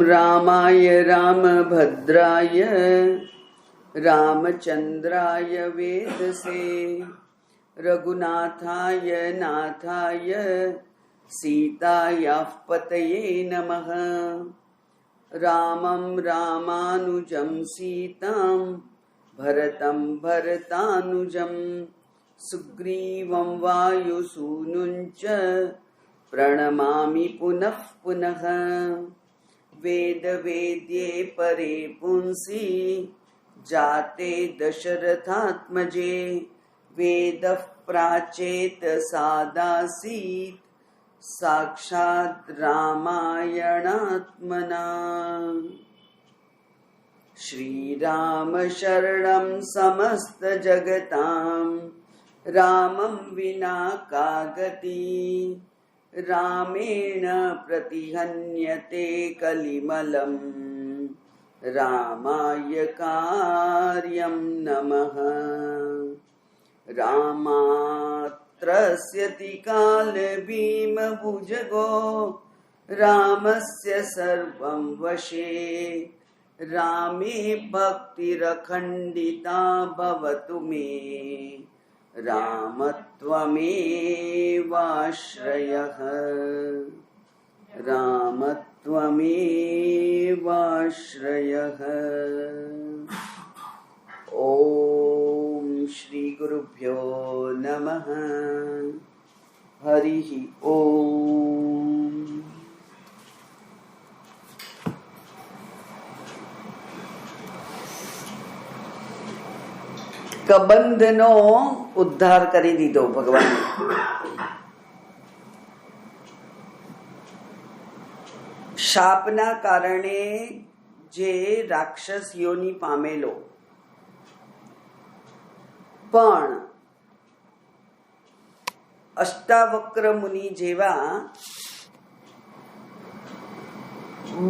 रामाय रामभद्राय रामचन्द्राय वेदसे रघुनाथाय नाथाय सीतायाः पतये नमः। रामं रामानुजं सीतां भरतं भरतानुजं सुग्रीवं वायुसूनुं च प्रणमामि पुनः पुनः। वेद वेद्ये परे पुंसी जाते दशरथात्मजे वेदः प्राचेत सादासीत् साक्षात् रामायणात्मना। श्रीराम शरणं समस्त जगतां रामं विना का गति। रामेण प्रतिहन्यते कलिमलं रामाय कार्यं नमः। रामात्रस्यति कालभीमभुजगो रामस्य सर्वं वशे। रामे भक्तिरखण्डिता भवतु मे रामत्वमेवाश्रयः। रामत्वमेवाश्रयः। ॐ श्री गुरुभ्यो नमः। हरिः ॐ। કબંધનો ઉદ્ધાર કરી દીધો ભગવાન. શાપના કારણે જે રાક્ષસ યોનિ પામેલો, પણ અષ્ટાવક્ર મુનિ જેવા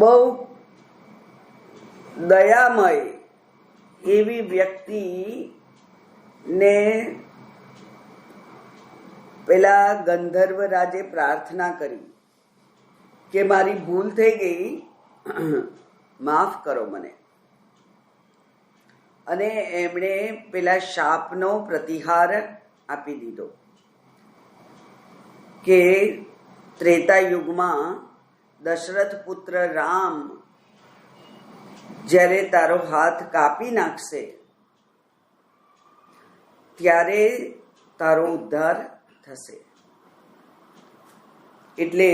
બહુ દયામય એવી વ્યક્તિ ને પેલા ગંધર્વ રાજે પ્રાર્થના કરી કે મારી ભૂલ થઈ ગઈ, માફ કરો મને. અને એમણે પેલા શાપનો પ્રતિહાર આપી દીધો કે ત્રેતા યુગમાં દશરથ પુત્ર રામ જ્યારે તારો હાથ કાપી નાખશે ત્યારે તારો ઉદ્ધાર થશે. એટલે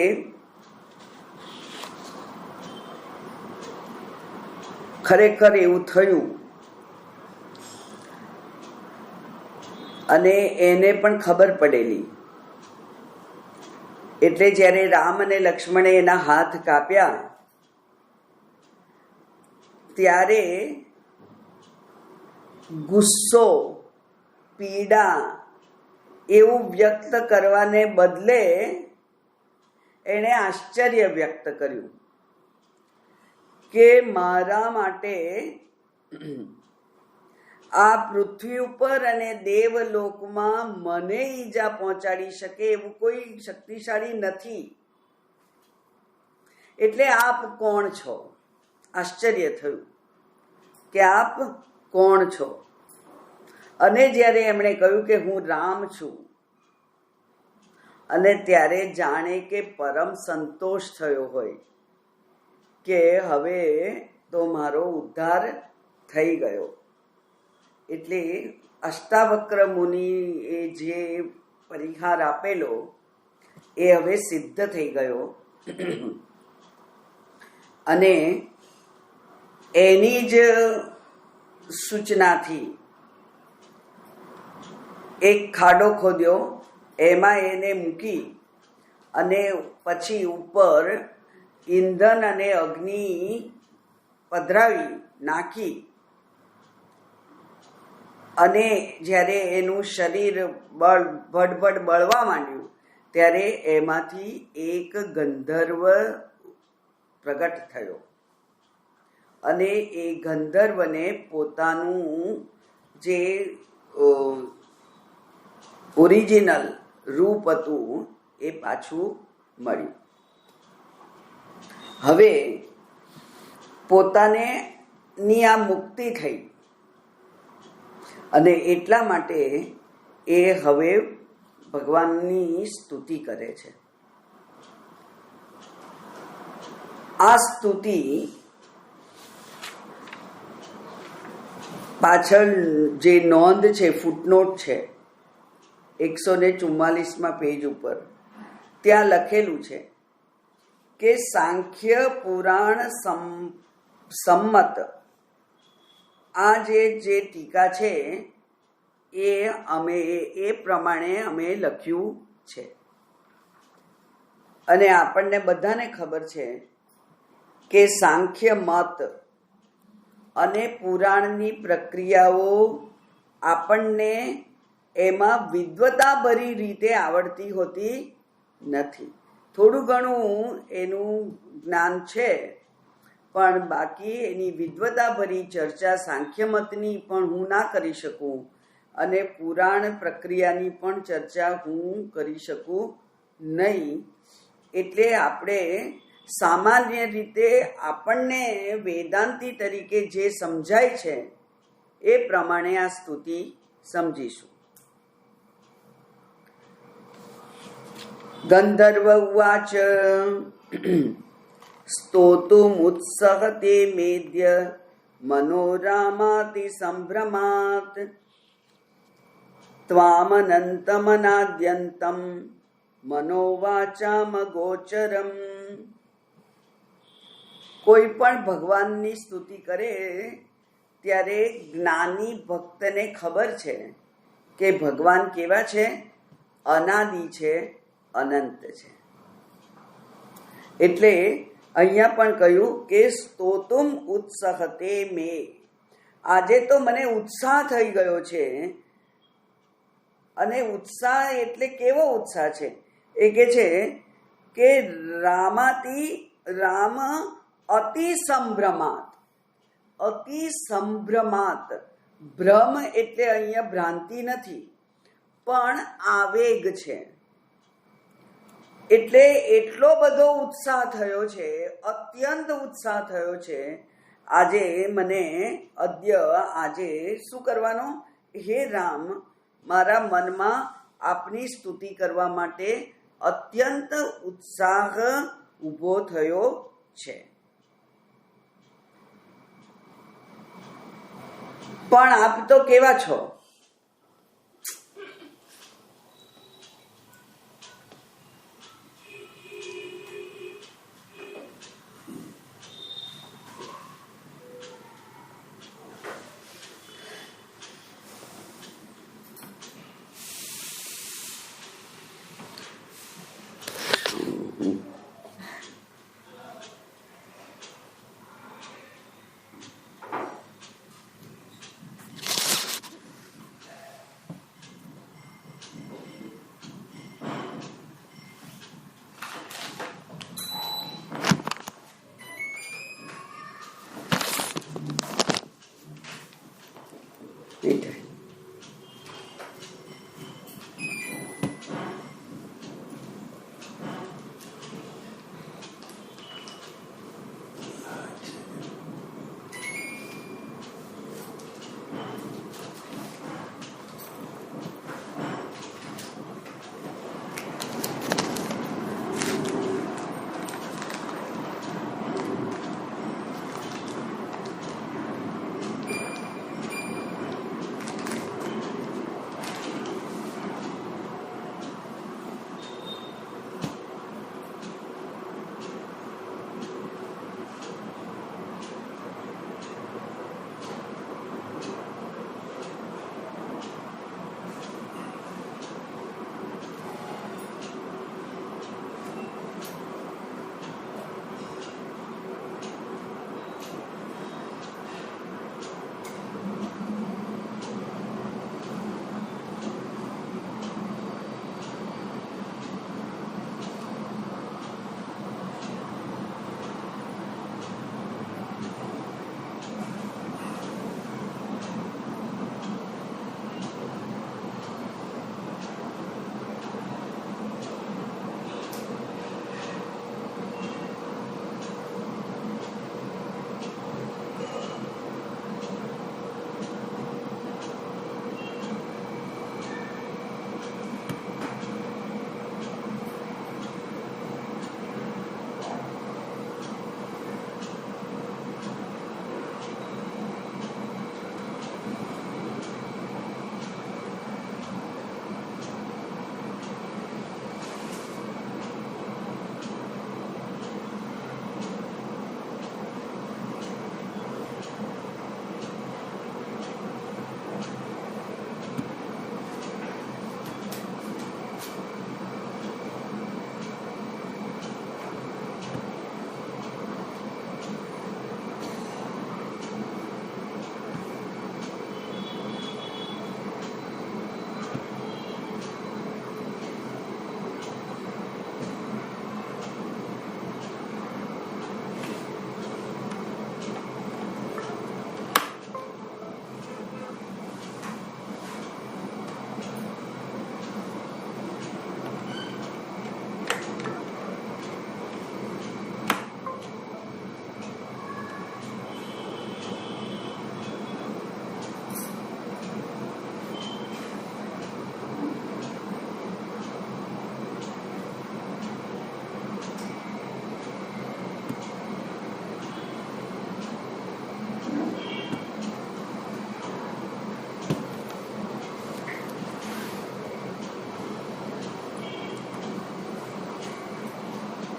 ખરેખર એવું થયું. અને એને પણ ખબર પડેલી. એટલે જ્યારે રામ અને લક્ષ્મણે એના હાથ કાપ્યા ત્યારે ગુસ્સો, પીડા એવું વ્યક્ત કરવાને બદલે એણે આશ્ચર્ય વ્યક્ત કર્યું કે મારા માટે આ પૃથ્વી ઉપર અને દેવલોકમાં મને ઈજા પહોંચાડી શકે એવું કોઈ શક્તિશાળી નથી. એટલે આપ કોણ છો? આશ્ચર્ય થયું કે આપ કોણ છો? અને જ્યારે એમણે કહ્યું કે હું રામ છું, અને ત્યારે જાણે કે પરમ સંતોષ થયો હોય કે હવે તો મારો ઉદ્ધાર થઈ ગયો. એટલે અષ્ટાવક્ર મુનિ એ જે પરિહાર આપેલો એ હવે સિદ્ધ થઈ ગયો. અને એની જ સૂચનાથી એક ખાડો ખોદ્યો, એમાં એને મૂકી અને પછી ઉપર ઈંધણ અને અગ્નિ પધરાવી નાખી અને જ્યારે એનું શરીર ભડભડ બળવા માંડ્યું ત્યારે એમાંથી એક ગંધર્વ પ્રગટ થયો અને એ ગંધર્વને પોતાનું જે ઓરિજિનલ રૂપ હતું એ પાછું મળ્યું. હવે પોતાને ની આ મુક્તિ થઈ અને એટલા માટે એ હવે ભગવાનની સ્તુતિ કરે છે. આ સ્તુતિ પાછળ જે નોંધ છે, ફૂટનોટ છે 144 પેજ ઉપર, ત્યાં લખેલું છે કે સાંખ્ય પુરાણ સંમત આ જે ટીકા છે એ પ્રમાણે અમે લખ્યું છે. અને આપણને બધાને ખબર છે કે સાંખ્ય મત અને પુરાણની પ્રક્રિયાઓ આપણને એમાં વિદ્વતાભરી રીતે આવડતી હોતી નથી. થોડું ઘણું એનું જ્ઞાન છે, પણ બાકી એની વિદ્વતાભરી ચર્ચા સાંખ્ય મતની પણ હું ના કરી શકું અને પુરાણ પ્રક્રિયાની પણ ચર્ચા હું કરી શકું નહીં. એટલે આપણે સામાન્ય રીતે આપણને વેદાંતી તરીકે જે સમજાય છે એ પ્રમાણે આ સ્તુતિ સમજીશું. ગંધર્વ ઉવાચ સ્તોતુમુત્સહતે મેદ્ય મનોરામાતિ સંભ્રમાત ત્વામનંતમનાદ્યંતમ મનોવાચામ ગોચરમ. કોઈ પણ ભગવાનની સ્તુતિ કરે ત્યારે જ્ઞાની ભક્તને ખબર છે કે ભગવાન કેવા છે, અનાદિ છે, અનંત છે. એટલે અહીંયા પણ કહ્યું કે સ્તોતુમ ઉત્સહતે મે, આજે તો મને ઉત્સાહ થઈ ગયો છે. અને ઉત્સાહ એટલે કેવો ઉત્સાહ છે? એ કે છે કે રામ અતિ સંભ્રમાત. અતિ સંભ્રમાત, ભ્રમ એટલે અહીંયા ભ્રાંતિ નથી પણ આવેગ છે. એટલે એટલો બધો ઉત્સાહ થયો છે, અત્યંત ઉત્સાહ થયો છે. આજે શું કરવાનો? હે રામ, મારા મનમાં આપની સ્તુતિ કરવા માટે અત્યંત ઉત્સાહ ઊભો થયો છે. પણ આપ તો કેવા છો?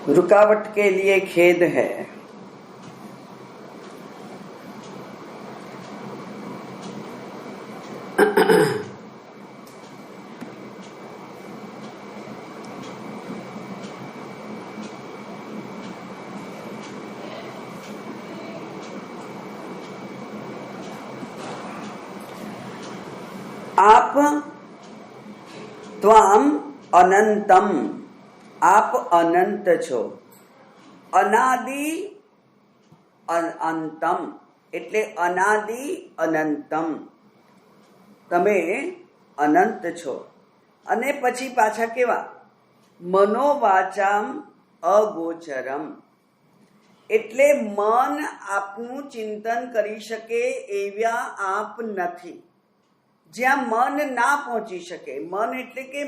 रुकावट के लिए खेद है। आप त्वाम अनंतम, आप અનંત છો. અનાદિ અંતમ એટલે અનાદિ અનંતમ, તમે અનંત છો. અને પછી પાછા કેવા? મનોવાચામ અગોચરમ, એટલે મન આપનું ચિંતન કરી શકે એવા આપ નથી. જ્યાં મન ના પહોંચી શકે, મન એટલે કે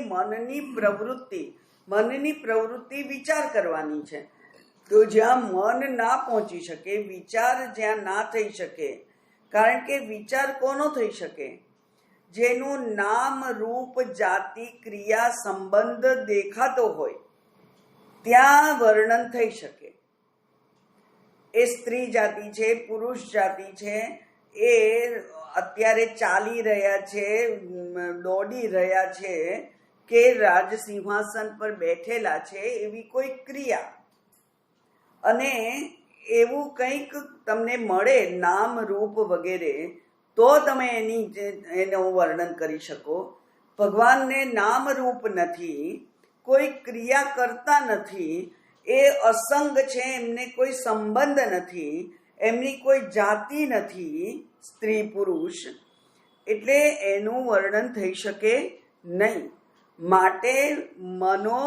મનની પ્રવૃત્તિ વિચાર કરવાની છે. તો જ્યાં મન ના પહોંચી શકે, વિચાર જ્યાં ના થઈ શકે, કારણ કે વિચાર કોનો થઈ શકે? જેનું નામ રૂપ જાતિ ક્રિયા સંબંધ દેખાતો હોય ત્યાં વર્ણન થઈ શકે. એ સ્ત્રી જાતિ છે, પુરુષ જાતિ છે, એ અત્યારે ચાલી રહ્યા છે, દોડી રહ્યા છે, કે રાજ સિંહાસન પર બેઠેલા છે, એવી કોઈ ક્રિયા અને એવું કંઈક તમને મળે નામ રૂપ વગેરે, તો તમે એનું વર્ણન કરી શકો. ભગવાનને નામ રૂપ નથી, કોઈ ક્રિયા કરતા નથી, એ અસંગ છે, એમને કોઈ સંબંધ નથી, એમની કોઈ જાતિ નથી, સ્ત્રી પુરુષ, એટલે એનું વર્ણન થઈ શકે નહીં. માટે મનો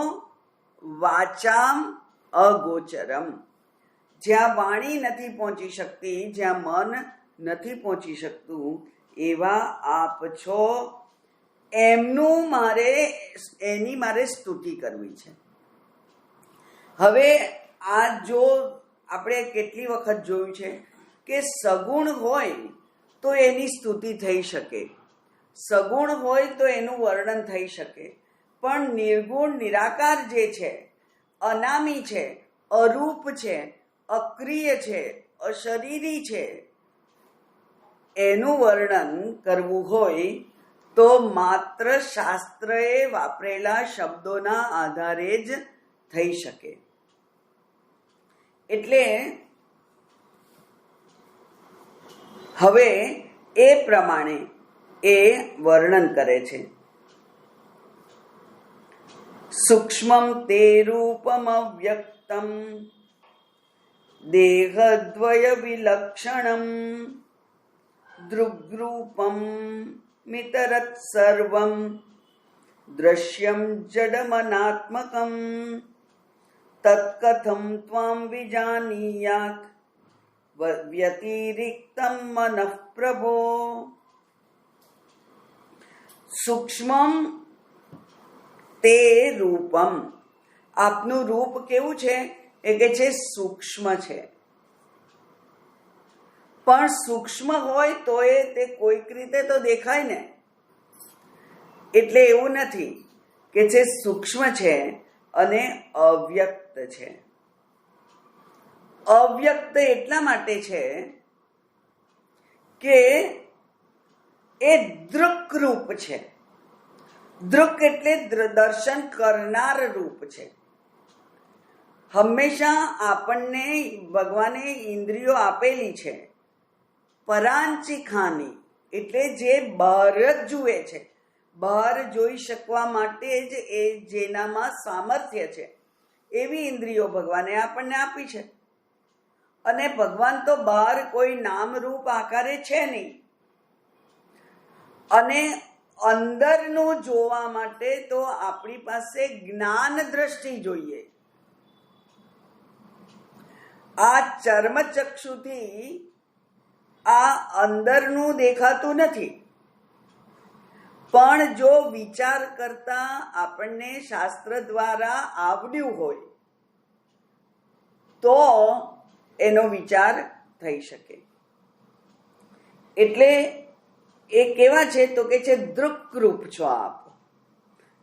વાચામ અગોચરમ, જ્યાં વાણી નથી પહોંચી શકતી, જ્યાં મન નથી પહોંચી શકતું, એવા આપ છો. એની મારે સ્તુતિ કરવી છે. હવે આ જો આપણે કેટલી વખત જોયું છે કે સગુણ હોય તો એની સ્તુતિ થઈ શકે, સગુણ હોય તો એનું વર્ણન થઈ શકે, પણ નિર્ગુણ નિરાકાર જે છે, અનામી છે, અરૂપ છે, અક્રિય છે, અશરીરી છે, એનું વર્ણન કરવું હોય તો માત્ર શાસ્ત્રએ વાપરેલા શબ્દોના આધારે જ થઈ શકે. એટલે હવે એ પ્રમાણે એ વર્ણન કરે છે. સૂક્ષ્મમ તે રૂપમ અવ્યક્તમ દેહદ્વય વિલક્ષણમ દૃગ્રૂપમ મિતરત સર્વમ દ્રશ્યમ જડમનાત્મકમ તત્કથમ ત્વામ વિજાનીયાત વ્યતિરિક્તમ મનઃ પ્રભો. સૂક્ષ્મમ તે રૂપમ, આપનું રૂપ કેવું છે? એ કે છે સૂક્ષ્મ છે. પણ સૂક્ષ્મ હોય તો તે કોઈક રીતે તો દેખાય ને. એટલે એવું નથી કે જે સૂક્ષ્મ છે અને અવ્યક્ત છે. અવ્યક્ત એટલા માટે છે કે એ દૃક રૂપ છે. દૃક એટલે દર્શન કરનાર રૂપ છે. હંમેશા આપણને ભગવાને ઇન્દ્રિયો આપેલી છે, પરાંચિખાની, એટલે જે બહાર જ જુએ છે, બહાર જોઈ શકવા માટે જ એ જેનામાં સામર્થ્ય છે, એવી ઇન્દ્રિયો ભગવાને આપણને આપી છે. અને ભગવાન તો બહાર કોઈ નામ રૂપ આકારે છે નહીં. અને અંદરનું જોવા માટે તો આપણી પાસે જ્ઞાન દ્રષ્ટિ જોઈએ. આ ચર્મચક્ષુથી આ અંદરનું દેખાતું નથી, પણ જો વિચાર કરતા આપણને શાસ્ત્ર દ્વારા આવડ્યું હોય તો એનો વિચાર થઈ શકે. એટલે એ કેવા છે તો કે છે દૃક્રૂપ છો આપ.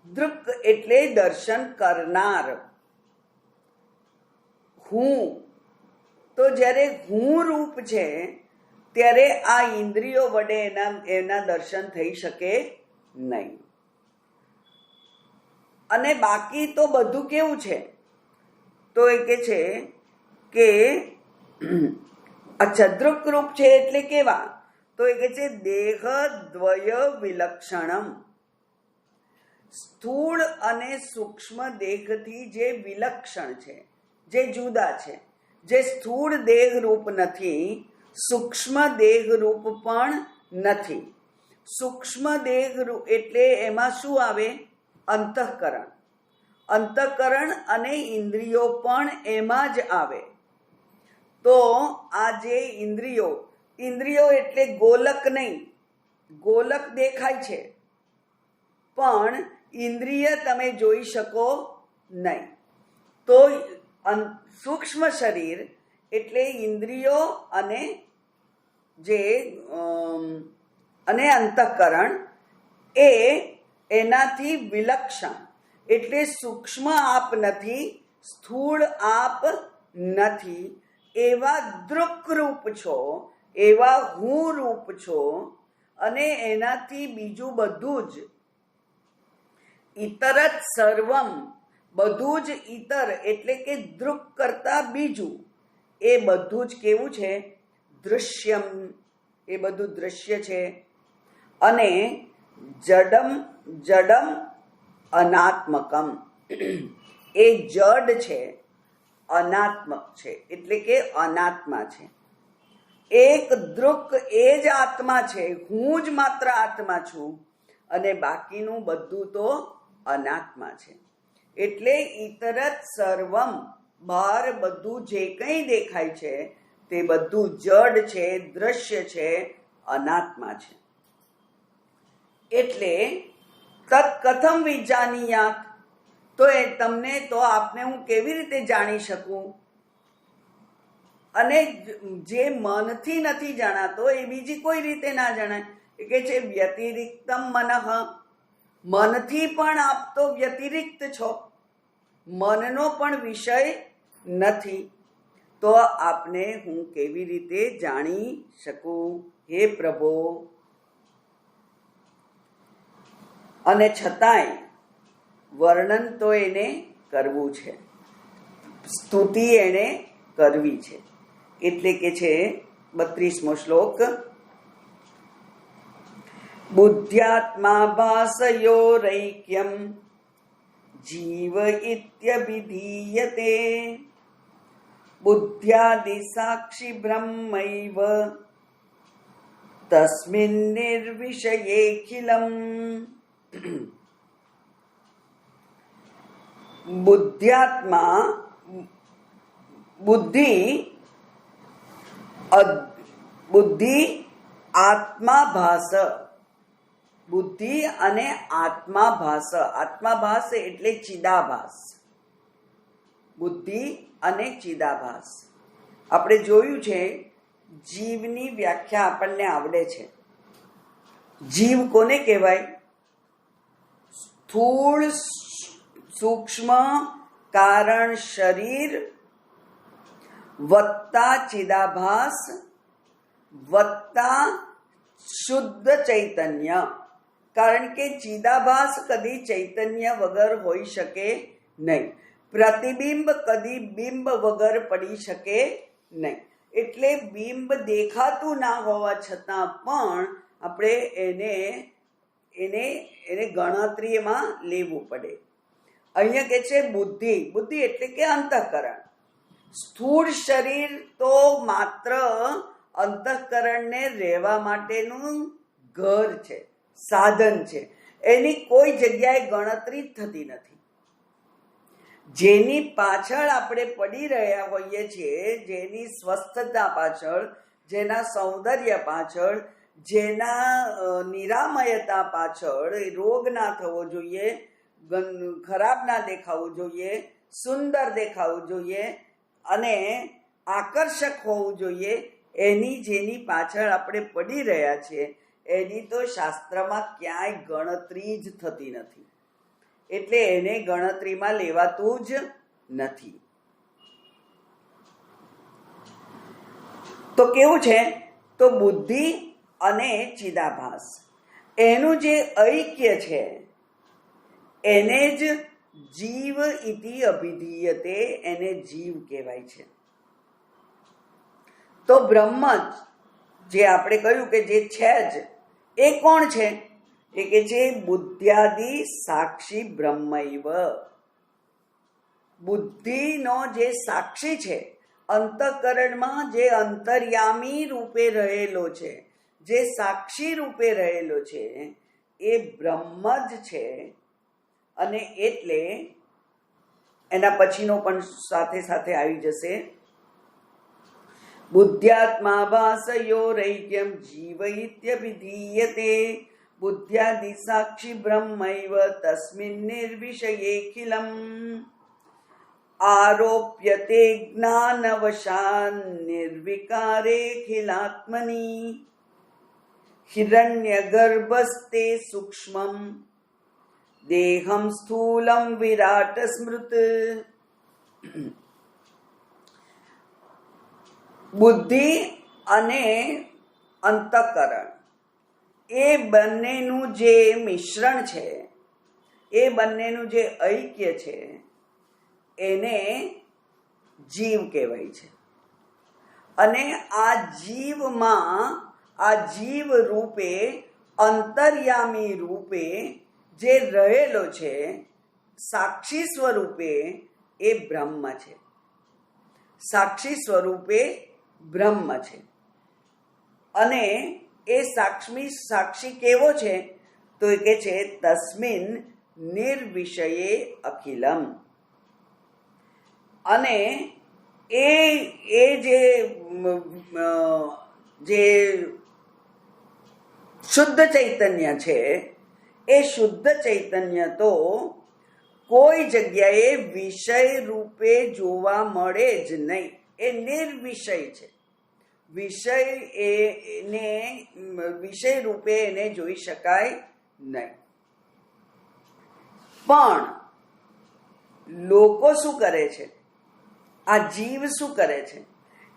દૃક એટલે દર્શન કરનાર. હું, તો જ્યારે હું રૂપ છે ત્યારે આ ઇન્દ્રિયો વડે એના દર્શન થઈ શકે નહીં. અને બાકી તો બધું કેવું છે? તો એ કે છે કે અચ્છા, દૃક રૂપ છે એટલે કેવા? તો એ કે છે દેહ દ્વય વિલક્ષણમ. સ્થૂળ અને સૂક્ષ્મ દેહથી જે વિલક્ષણ છે, જે જુદા છે, જે સ્થૂળ દેહ રૂપ નથી, સૂક્ષ્મ દેહ રૂપ પણ નથી. સૂક્ષ્મ દેહ રૂપ એટલે એમાં શું આવે? અંતઃકરણ. અંતઃકરણ અને ઇન્દ્રિયો પણ એમાં જ આવે. તો આ જે ઇન્દ્રિયો એટલે ગોલક નહીં. ગોલક દેખાય છે પણ ઇન્દ્રિય તમે જોઈ શકો નહીં. તો સૂક્ષ્મ શરીર એટલે ઇન્દ્રિયો અને અને અંતઃકરણ એ એનાથી વિલક્ષણ. એટલે સૂક્ષ્મ આપ નથી, સ્થૂળ આપ નથી, એવા દૃક રૂપ છો, એવા હું રૂપ છો. અને એનાથી બીજું બધું જ ઇતરત સર્વમ, બધું જ ઇતર એટલે કે દૃક કરતા બીજું, એ બધું જ કેવું છે? દૃશ્યમ. એ બધું દૃશ્ય છે. અને જડમ અનાત્મકમ, એ જડ છે, અનાત્મક છે એટલે કે અનાત્મા છે. એક દૃક એ જ આત્મા છે, હું જ માત્ર આત્મા છું, અને બાકીનું બધું તો અનાત્મા છે. એટલે ઇતરત સર્વમ, બહાર બધું જે કંઈ દેખાય છે તે બધું જડ છે, દ્રશ્ય છે, અનાત્મા છે. એટલે તત્ કથમ વિજાનીયાત, તો એ તમને, તો આપને હું કેવી રીતે જાણી શકું? અને જે મનથી નથી જણાતો એ બીજી કોઈ રીતે ના જણાય. એ કે છે વ્યતિરિક્તમ મનઃ, મનથી પણ આપ તો વ્યતિરિક્ત છો, મનનો પણ વિષય નથી. તો આપને હું કેવી રીતે જાણી શકું હે પ્રભુ? અને છતાંય વર્ણન તો એને કરવું છે, સ્તુતિ એને કરવી છે. એટલે કે છે 32મો શ્લોક, બુદ્ધ્યાત્મા ભાસયોરૈક્યમ જીવ ઇત્યભિધીયતે બુદ્ધ્યાદિ સાક્ષી બ્રહ્મૈવ તસ્મિન નિર્વિષયેખિલમ. બુદ્ધ્યાત્મા, બુદ્ધિ આત્મા ભાસ, બુદ્ધિ અને આત્મા ભાસ. આત્મા ભાસ એટલે ચિદાભાસ. બુદ્ધિ અને ચિદાભાસ. આપણે જોયું છે, જીવની વ્યાખ્યા આપણને આવડે છે. જીવ કોને કહેવાય? સ્થૂળ સૂક્ષ્મ કારણ શરીર વત્તા ચિદાભાસ વત્તા શુદ્ધ ચૈતન્ય. કારણ કે ચિદાભાસ કદી ચૈતન્ય વગર હોઈ શકે નહીં. પ્રતિબિંબ કદી બિંબ વગર પડી શકે નહીં. એટલે બિંબ દેખાતું ના હોવા છતાં પણ આપણે એને ગણતરીમાં લેવું પડે. અહીંયા કે છે બુદ્ધિ. બુદ્ધિ એટલે કે અંતઃકરણ. સ્થૂળ શરીર તો માત્ર અંતઃકરણને રહેવા માટેનું ઘર છે, સાધન છે. એની કોઈ જગ્યાએ ગણતરી થતી નથી. જેની પાછળ આપણે પડી રહ્યા હોઈએ છીએ, જેની સ્વસ્થતા પાછળ, જેના સૌંદર્ય પાછળ, જેના નિરામયતા પાછળ, રોગ ના થવો જોઈએ, ખરાબ ના દેખાવું જોઈએ, સુંદર દેખાવું જોઈએ અને આકર્ષક હોવું જોઈએ, એની જેની પાછળ આપણે પડી રહ્યા છીએ એની તો શાસ્ત્રમાં ક્યાંય ગણતરી જ થતી નથી. એટલે એને ગણતરીમાં લેવાતું જ નથી. તો કેવું છે, તો બુદ્ધિ અને ચિદાભાસ એનું જે ઐક્ય છે એને જ જીવ ઇતિ અભિધીયતે, એને જીવ કહેવાય છે. તો બ્રહ્મ જે આપણે કહ્યું કે જે છે જ, એ કોણ છે? એ કે છે બુદ્ધ્યાદિ સાક્ષી બ્રહ્મૈવ. બુદ્ધિનો જે સાક્ષી છે, અંતઃકરણમાં જે અંતર્યામી રૂપે રહેલો છે, જે સાક્ષી રૂપે રહેલો છે, એ બ્રહ્મ જ છે. અને એટલે એના પછીનો પણ સાથે સાથે આવી જશે, બુદ્ધ્યાત્મા ભાસયોરૈક્યમ જીવૈત્યભિધીયતે, બુદ્ધ્યાદિ સાક્ષી બ્રહ્મૈવ તસ્મિન નિર્વિષયેખિલમ, આરોપ્યતે જ્ઞાનવશાન નિર્વિકારેખિલાત્મની, હિરણ્યગર્ભસ્તે સૂક્ષ્મમ દેહમ સ્થૂલમ વિરાટ સ્મૃત. બુદ્ધિ અને અંતઃકરણ એ બંનેનું જે મિશ્રણ છે, એ બંનેનું જે ઐક્ય છે, એને જીવ કહેવાય છે. અને આ જીવમાં, આ જીવ રૂપે, અંતર્યામી રૂપે જે રહેલો છે, સાક્ષી સ્વરૂપે, એ બ્રહ્મ છે. સાક્ષી સ્વરૂપે બ્રહ્મ છે. અને એ સાક્ષી કેવો છે? તો એ કે છે તસ્મિન નિર્વિષયે અખિલમ. અને એ જે શુદ્ધ ચૈતન્ય છે, એ શુદ્ધ ચૈતન્ય તો કોઈ જગ્યાએ વિષય રૂપે જોવા મળે જ નહીં. એ નિર્વિષય છે. વિષય રૂપે એને જોઈ શકાય નહીં. પણ લોકો શું કરે છે? આ જીવ શું કરે છે?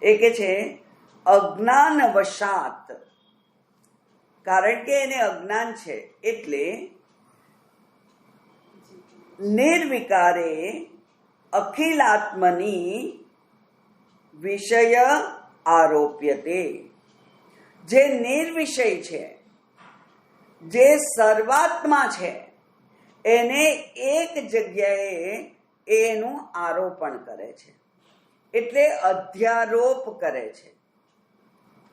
એ કે છે અજ્ઞાનવશાત, કારણ કે એને અજ્ઞાન છે એટલે નિર્વિકારે અખિલાત્મની વિષય આરોપ્યતે. જે નિર્વિષય છે, જે સર્વાત્મા છે, એને એક જગ્યાએ એનું આરોપણ કરે છે, એટલે અધ્યારોપ કરે છે.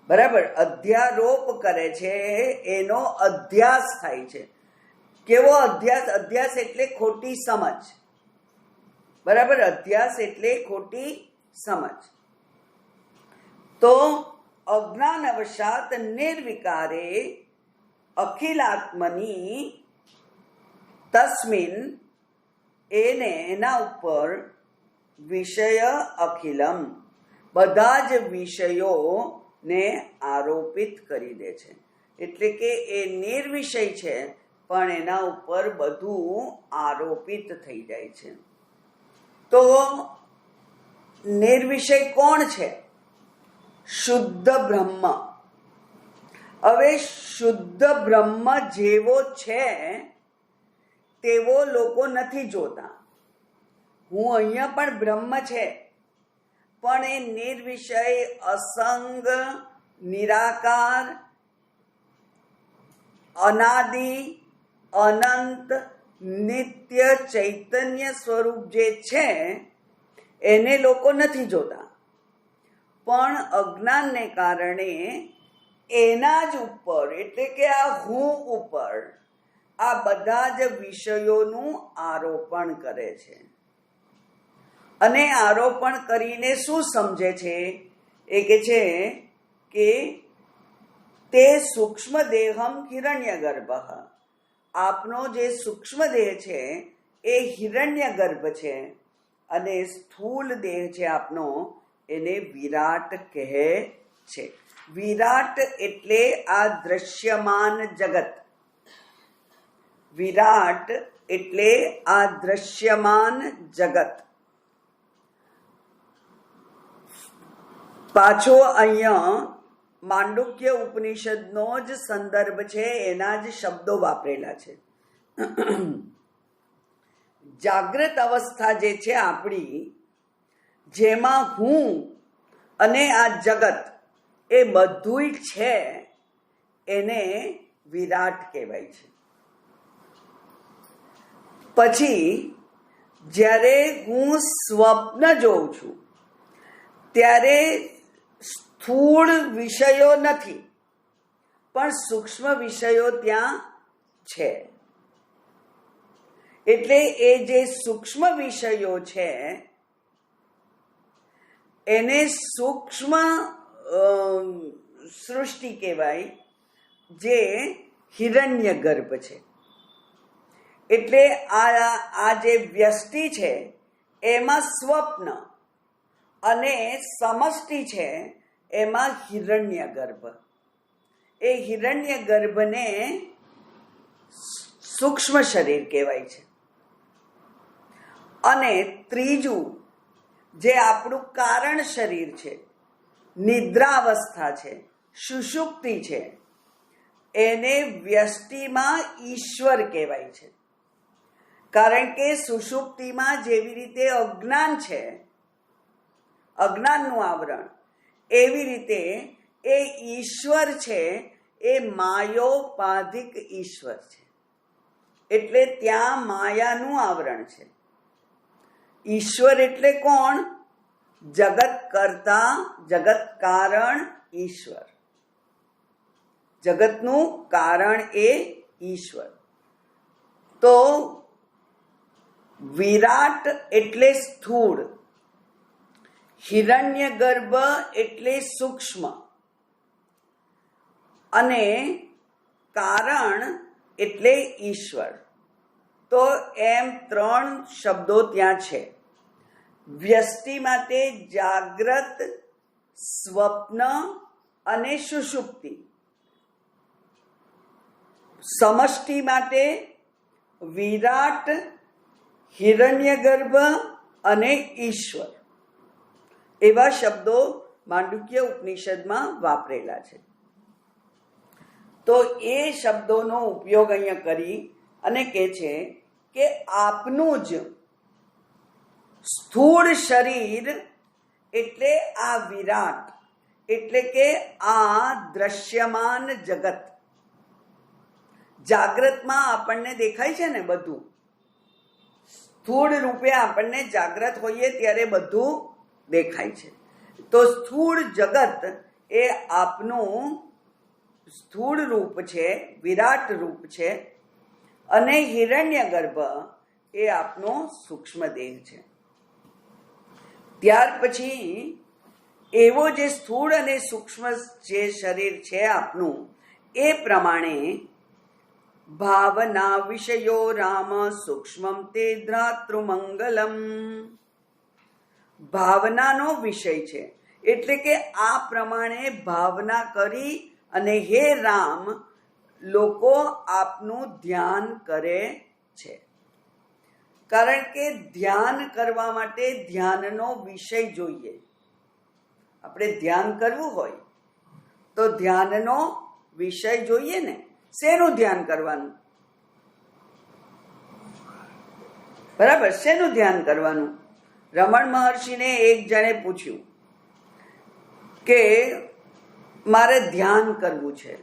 બરાબર? અધ્યારોપ કરે છે, એનો અધ્યાસ થાય છે. કેવો અધ્યાસ? અધ્યાસ એટલે ખોટી સમજ. બરાબર? અધ્યાસ એટલે ખોટી સમજ. તો અજ્ઞાનવશાત નિર્વિકારે અખિલાત્મની તસ્મિન, એને એના ઉપર વિષય અખિલમ, બધા જ વિષયોને આરોપિત કરી દે છે. એટલે કે એ નિર્વિષય છે, પણ એના ઉપર બધું આરોપિત થઈ જાય છે. તો નિર્વિષય કોણ છે? શુદ્ધ બ્રહ્મ. હવે શુદ્ધ બ્રહ્મ જેવો છે તેવો લોકો નથી જોતા. હું અહીંયા પણ બ્રહ્મ છે, પણ એ નિર્વિષય, અસંગ, નિરાકાર, અનાદિ, અનંત, નિત્ય ચૈતન્ય સ્વરૂપ જે છે એને લોકો નથી જોતા. પણ અજ્ઞાનને કારણે એના જ ઉપર, એટલે કે આ હું ઉપર, આ બધા જ વિષયોનું આરોપણ કરે છે. અને આરોપણ કરીને શું સમજે છે? એ કે છે કે તે સૂક્ષ્મ દેહમ હિરણ્યગર્ભ. આપનો જે સૂક્ષ્મ દેહ છે એ હિરણ્યગર્ભ છે, અને સ્થૂલ દેહ છે આપનો, એને વિરાટ કહે છે. વિરાટ એટલે આ દ્રશ્યમાન જગત. વિરાટ એટલે આ દ્રશ્યમાન જગત. પાછો અહીંયા માંડુક્ય ઉપનિષદનો જ સંદર્ભ છે, એના જ શબ્દો વાપરેલા છે. જાગ્રત અવસ્થા જે છે આપણી, જેમાં હું અને આ જગત એ બધુંય છે, એને વિરાટ કહેવાય છે. પછી જ્યારે હું સ્વપ્ન જોઉં છું ત્યારે સ્થૂળ વિષયો નથી, પણ સૂક્ષ્મ વિષયો ત્યાં છે. એટલે એ જે સૂક્ષ્મ વિષયો છે એને સૂક્ષ્મ સૃષ્ટિ કહેવાય, જે હિરણ્ય ગર્ભ છે. એટલે આ જે વ્યષ્ટિ છે એમાં સ્વપ્ન અને સમષ્ટિ છે એમાં હિરણ્ય ગર્ભ. એ હિરણ્ય ગર્ભને સૂક્ષ્મ શરીર કહેવાય છે. અને ત્રીજું જે આપણું કારણ શરીર છે, નિદ્રાવસ્થા છે, સુષુપ્તિ છે, એને વ્યષ્ટિમાં ઈશ્વર કહેવાય છે. કારણ કે સુષુપ્તિમાં જેવી રીતે અજ્ઞાન છે, અજ્ઞાનનું આવરણ, એવી રીતે એ ઈશ્વર છે એ માયોપાધિક ઈશ્વર છે. એટલે ત્યાં માયાનું આવરણ છે. ઈશ્વર એટલે કોણ? જગત કર્તા, જગત કારણ ઈશ્વર. જગતનું કારણ એ ઈશ્વર. તો વિરાટ એટલે સ્થૂળ, હિરણ્ય ગર્ભ એટલે સૂક્ષ્મ, અને કારણ એટલે ઈશ્વર. તો એમ ત્રણ શબ્દો ત્યાં છે. વ્યષ્ટિ માટે જાગ્રત, સ્વપ્ન અને સુષુપ્તિ. સમષ્ટિ માટે વિરાટ, હિરણ્યગર્ભ અને ઈશ્વર. એવા શબ્દો માંડુક્ય ઉપનિષદમાં વાપરેલા છે. તો એ શબ્દોનો ઉપયોગ અહીંયા કરી અને કહે છે કે આપનું જ સ્થૂળ શરીર એટલે આ વિરાટ, એટલે કે આ દ્રશ્યમાન જગત. જાગ્રતમાં આપણને દેખાય છે ને બધું, સ્થૂળ રૂપે આપણને જાગ્રત હોઈએ ત્યારે બધું દેખાય છે. તો સ્થૂળ જગત એ આપનું સ્થૂળ રૂપ છે, વિરાટ રૂપ છે, અને હિરણ્યગર્ભ એ આપનો સૂક્ષ્મ દેહ છે. ત્યાર પછી એવો જે સ્થૂળ અને સૂક્ષ્મ જે શરીર છે આપનું, એ પ્રમાણે ભાવના વિષયો રામ સૂક્ષ્મમ તે ધ્રાતૃમંગલમ. ભાવનાનો વિષય છે, એટલે કે આ પ્રમાણે ભાવના કરી અને હે રામ લોકો આપનું ધ્યાન કરે છે. કારણ કે ધ્યાન કરવા માટે ધ્યાનનો વિષય જોઈએ. આપણે ધ્યાન કરવું હોય તો ધ્યાનનો વિષય જોઈએ ને. શેનું ધ્યાન કરવાનું? બરાબર, શેનું ધ્યાન કરવાનું? રમણ મહર્ષિને એક જણે પૂછ્યું કે મારે ધ્યાન કરવું છે.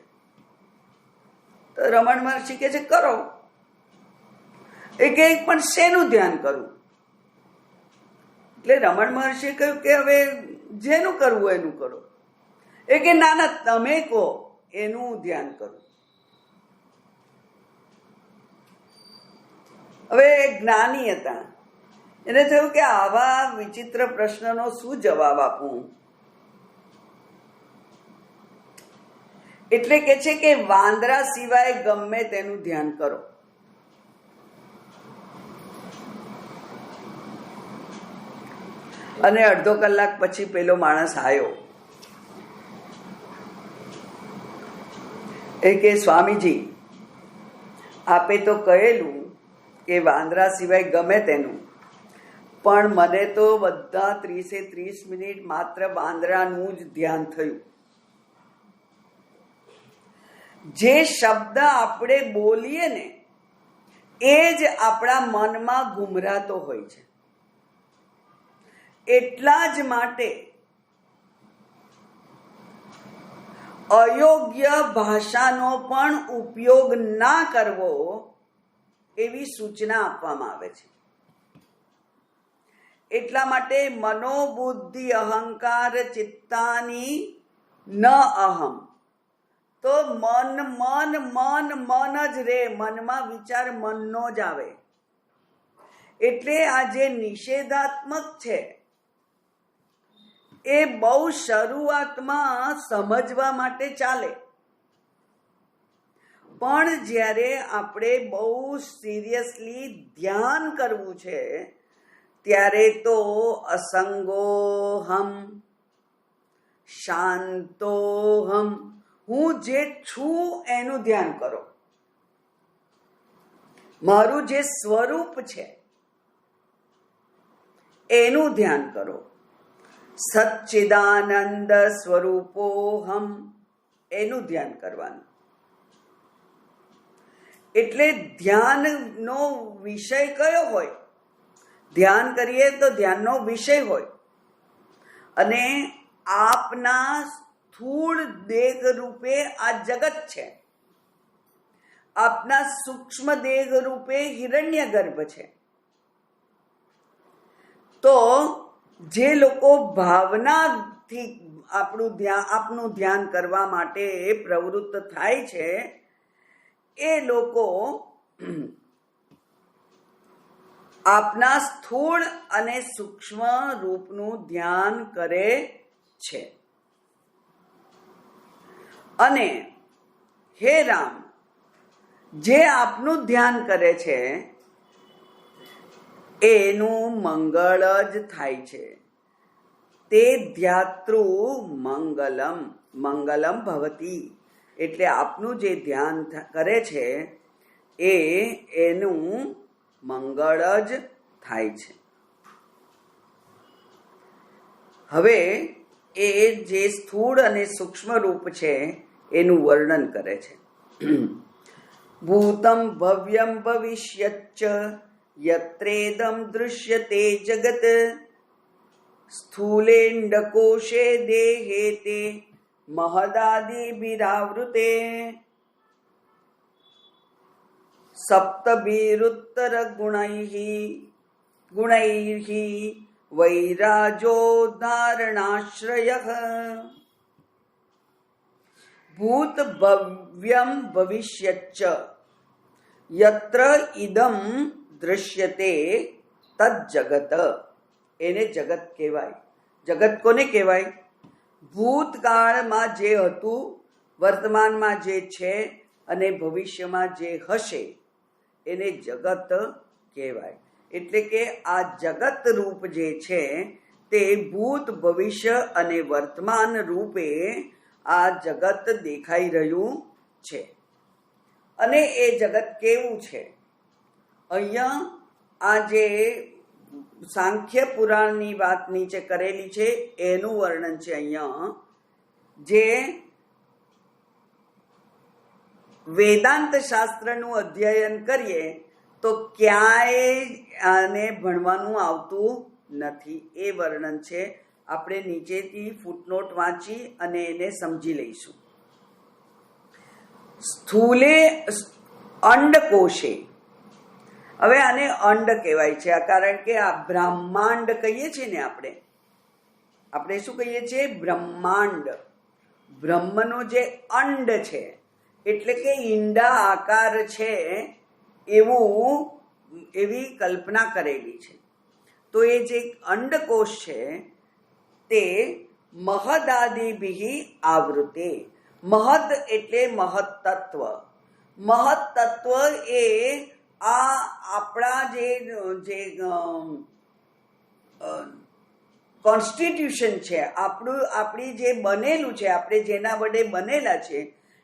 તો રમણ મહર્ષિ કહે છે કરો. એ કે પણ શેનું ધ્યાન કરવું? એટલે રમણ મહર્ષિએ કહ્યું કે હવે જેનું કરવું એનું કરો. એ કે ના ના, તમે કહો એનું ધ્યાન કરો. હવે જ્ઞાની હતા, એને થયું કે આવા વિચિત્ર પ્રશ્નનો શું જવાબ આપું. એટલે કે છે કે વાંદરા સિવાય ગમે તેનું ધ્યાન કરો. અને અડધો કલાક પછી પેલો માણસ આવ્યો. એ કે સ્વામીજી, આપે તો કહેલું કે વાંદરા સિવાય ગમે તેનું, પણ મને તો બધા 30 મિનિટ માત્ર બાંદરાનું જ ધ્યાન થયું. જે શબ્દ આપણે બોલીએ ને એ જ આપણા મનમાં ગુમરાતો હોય છે. એટલા જ માટે અયોગ્ય ભાષાનો પણ ઉપયોગ ના કરવો એવી સૂચના આપવામાં આવે છે. એટલા માટે મનોબુદ્ધિ અહંકાર ચિત્તાની ન અહમ, તો મન મન મન મન જ રે, મનમાં વિચાર મનનો જ આવે. એટલે આ જે નિષેધાત્મક છે એ બહુ શરૂઆતમાં સમજવા માટે ચાલે, પણ જ્યારે આપણે બહુ સિરિયસલી ધ્યાન કરવું છે ત્યારે તો અસંગોહમ શાંતોહમ, હું જે છું એનું ધ્યાન કરો. મારું જે સ્વરૂપ છે એનું ધ્યાન કરો. સચ્ચિદાનંદ સ્વરૂપોહમ, એનું ધ્યાન કરવાનું. એટલે ધ્યાનનો વિષય કયો હોય? ધ્યાન કરીએ તો ધ્યાનનો વિષય હોય, અને આપના સ્થૂળ દેહ રૂપે આ જગત છે, આપના સૂક્ષ્મ દેહ રૂપે હિરણ્યગર્ભ છે. તો જે લોકો ભાવનાથી આપનું ધ્યાન કરવા માટે પ્રવૃત્ત થાય છે એ લોકો આપના સ્થૂળ અને સૂક્ષ્મ રૂપનું ધ્યાન કરે છે. અને હે રામ, જે આપનું ધ્યાન કરે છે એનું મંગળ જ થાય છે. તે ધ્યાતૃ મંગલમ મંગલમ ભવતી, એટલે આપનું જે ધ્યાન કરે છે એનું મંગળ જ થાય છે. હવે એ જે સ્થૂળ અને સૂક્ષ્મ રૂપ છે એનું વર્ણન કરે છે. ભૂતમ ભવ્યમ ભવિષ્યચ્ચ યત્રેદમ દૃશ્યતે જગત સ્થૂલેન્ડકોશે દેહે તે મહદાદિભિરાવૃતે સપ્તભિરુત્તર ગુણૈઃ વૈરાજો ધારણાશ્રયઃ. ભૂત ભવ્યમ ભવિષ્યચ્ચ યત્ર ઇદમ દૃશ્યતે તદ જગત, એને જગત કહેવાય. જગત કોને કહેવાય? ભૂતકાળમાં જે હતું, વર્તમાનમાં જે છે અને ભવિષ્યમાં જે હશે એને જગત કહેવાય. એટલે કે આ જગત રૂપ જે છે તે ભૂત ભવિષ્ય અને વર્તમાન રૂપે આ જગત દેખાઈ રહ્યું છે. અને એ જગત કેવું છે? અહીંયા આ જે સાંખ્ય પુરાણની વાત નીચે કરેલી છે એનું વર્ણન છે. અહીંયા જે વેદાંત શાસ્ત્રનું અધ્યયન કરીએ તો ક્યાંય આને ભણવાનું આવતું નથી, એ વર્ણન છે. આપણે નીચેથી ફૂટનોટ વાંચી અને એને સમજી લઈશું. સ્થૂલે અંડકોશે, હવે આને અંડ કહેવાય છે કારણ કે આ બ્રહ્માંડ કહીએ છીએ ને આપણે શું કહીએ છીએ? બ્રહ્માંડ. બ્રહ્મનો જે અંડ છે એટલે કે ઈંડા આકાર છે એવી કલ્પના કરેલી છે. તો એ જે અંડકોશ છે તે મહદાદિભિ આવૃતે. મહદ એટલે મહત્તત્વ. મહત્તત્વ એ આ આપણા જે કોન્સ્ટિટ્યુશન છે, આપણી જે બનેલું છે, આપણે જેના વડે બનેલા છે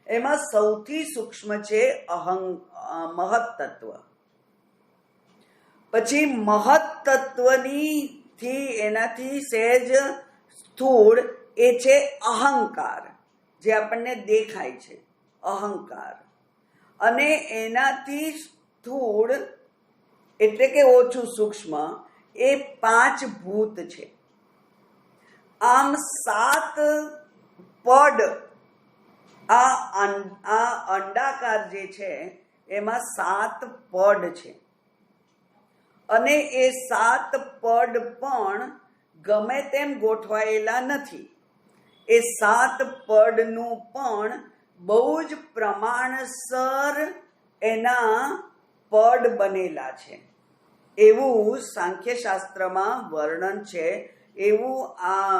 એમાં સૌથી સૂક્ષ્મ છે મહત્તત્વ. પછી મહત તત્વની થી એનાથી સહેજ સ્થૂળ એ છે અહંકાર, જે આપણને દેખાય છે અહંકાર. અને એનાથી સ્થૂળ એટલે કે ઓછું સૂક્ષ્મ એ 5 ભૂત છે. આમ 7 પડ આ અંડાકાર જે છે એમાં 7 પડ છે. અને એ 7 પડ પણ ગમે તેમ ગોઠવાયેલા નથી. એ 7 પડનું પણ બહુ જ પ્રમાણસર એના પડ બનેલા છે, એવું સાંખ્યશાસ્ત્રમાં વર્ણન છે. એવું આ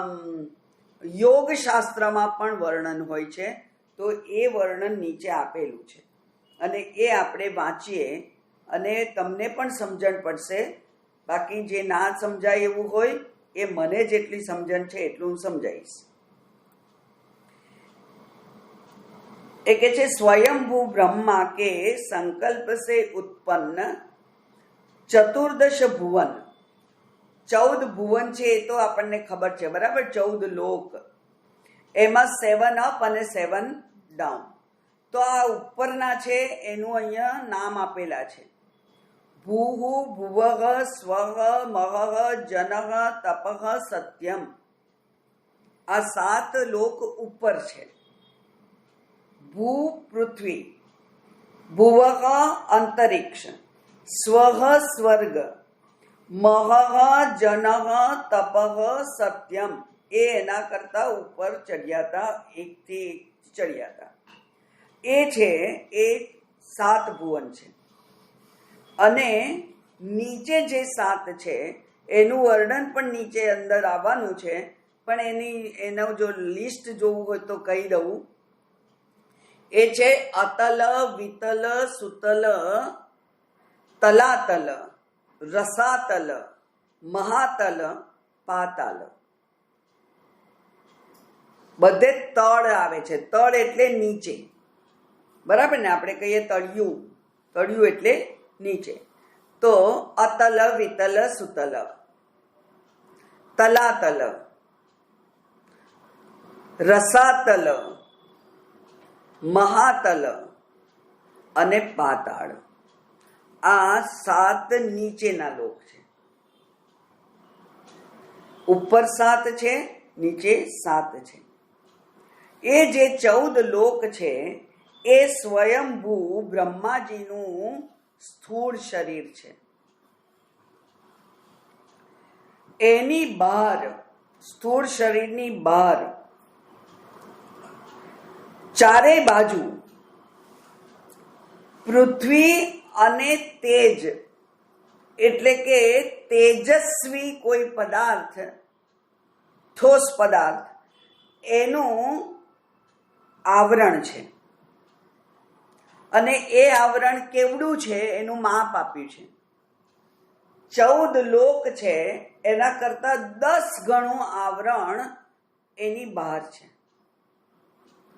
યોગશાસ્ત્રમાં પણ વર્ણન હોય છે. તો એ વર્ણન નીચે આપેલું છે અને એ આપણે વાંચીએ અને તમને પણ સમજણ પડશે. બાકી જે ના સમજાય એવું હોય એ મને જેટલી સમજણ છે એટલું હું સમજાવીશ. એ કે છે સ્વયંભૂ બ્રહ્મા કે સંકલ્પ સે ઉત્પન્ન ચતુર્દશ ભુવન. 14 ભુવન છે એ તો આપણને ખબર છે, બરાબર. 14 લોક, એમાં 7 અપ અને 7 ડાઉન. તો આ ઉપરના છે એનું અહીંયા નામ આપેલા છે. ભૂહુ ભુવઃ સ્વઃ મહઃ જનઃ તપઃ સત્યમ. આ 7 લોક ઉપર છે. ભૂ પૃથ્વી, ભુવઃ અંતરિક્ષ, સ્વઃ સ્વર્ગ, મહઃ જનઃ તપઃ સત્યમ. એ એના કરતા ઉપર ચડ્યા હતા, 1 થી 1 ચડ્યા હતા. એ છે એ 7 ભુવન છે. અને નીચે જે 7 છે એનું વર્ણન પણ નીચે અંદર આવવાનું છે, પણ એનું જો લિસ્ટ જોવું હોય તો કહી દઉં. એ છે અતલ, વિતલ, સુતલ, તલાતલ, રસાતલ, મહાતલ, પાતાલ. બધે તળ આવે છે. તળ એટલે નીચે, બરાબર ને. આપણે કહીએ તળિયું, તળિયું એટલે નીચે. તો અતલ, વિતલ, સુતલ, તલાતલ, રસાતલ, મહાતલ અને પાતાળ. આ 7 નીચેના લોક છે. ઉપર 7 છે, નીચે 7 છે. એ જે 14 લોક છે એ સ્વયંભૂ બ્રહ્માજીનું સ્થૂળ શરીર છે. એની બહાર, સ્થૂળ શરીરની બહાર ચારે બાજુ પૃથ્વી અને તેજ એટલે કે તેજસ્વી કોઈ પદાર્થ, ઠોસ પદાર્થ, એનું આવરણ છે. અને એ આવરણ કેવડું છે એનું માપ આપ્યું છે. 14 લોક છે એના કરતા 10 ગણું આવરણ એની બહાર છે,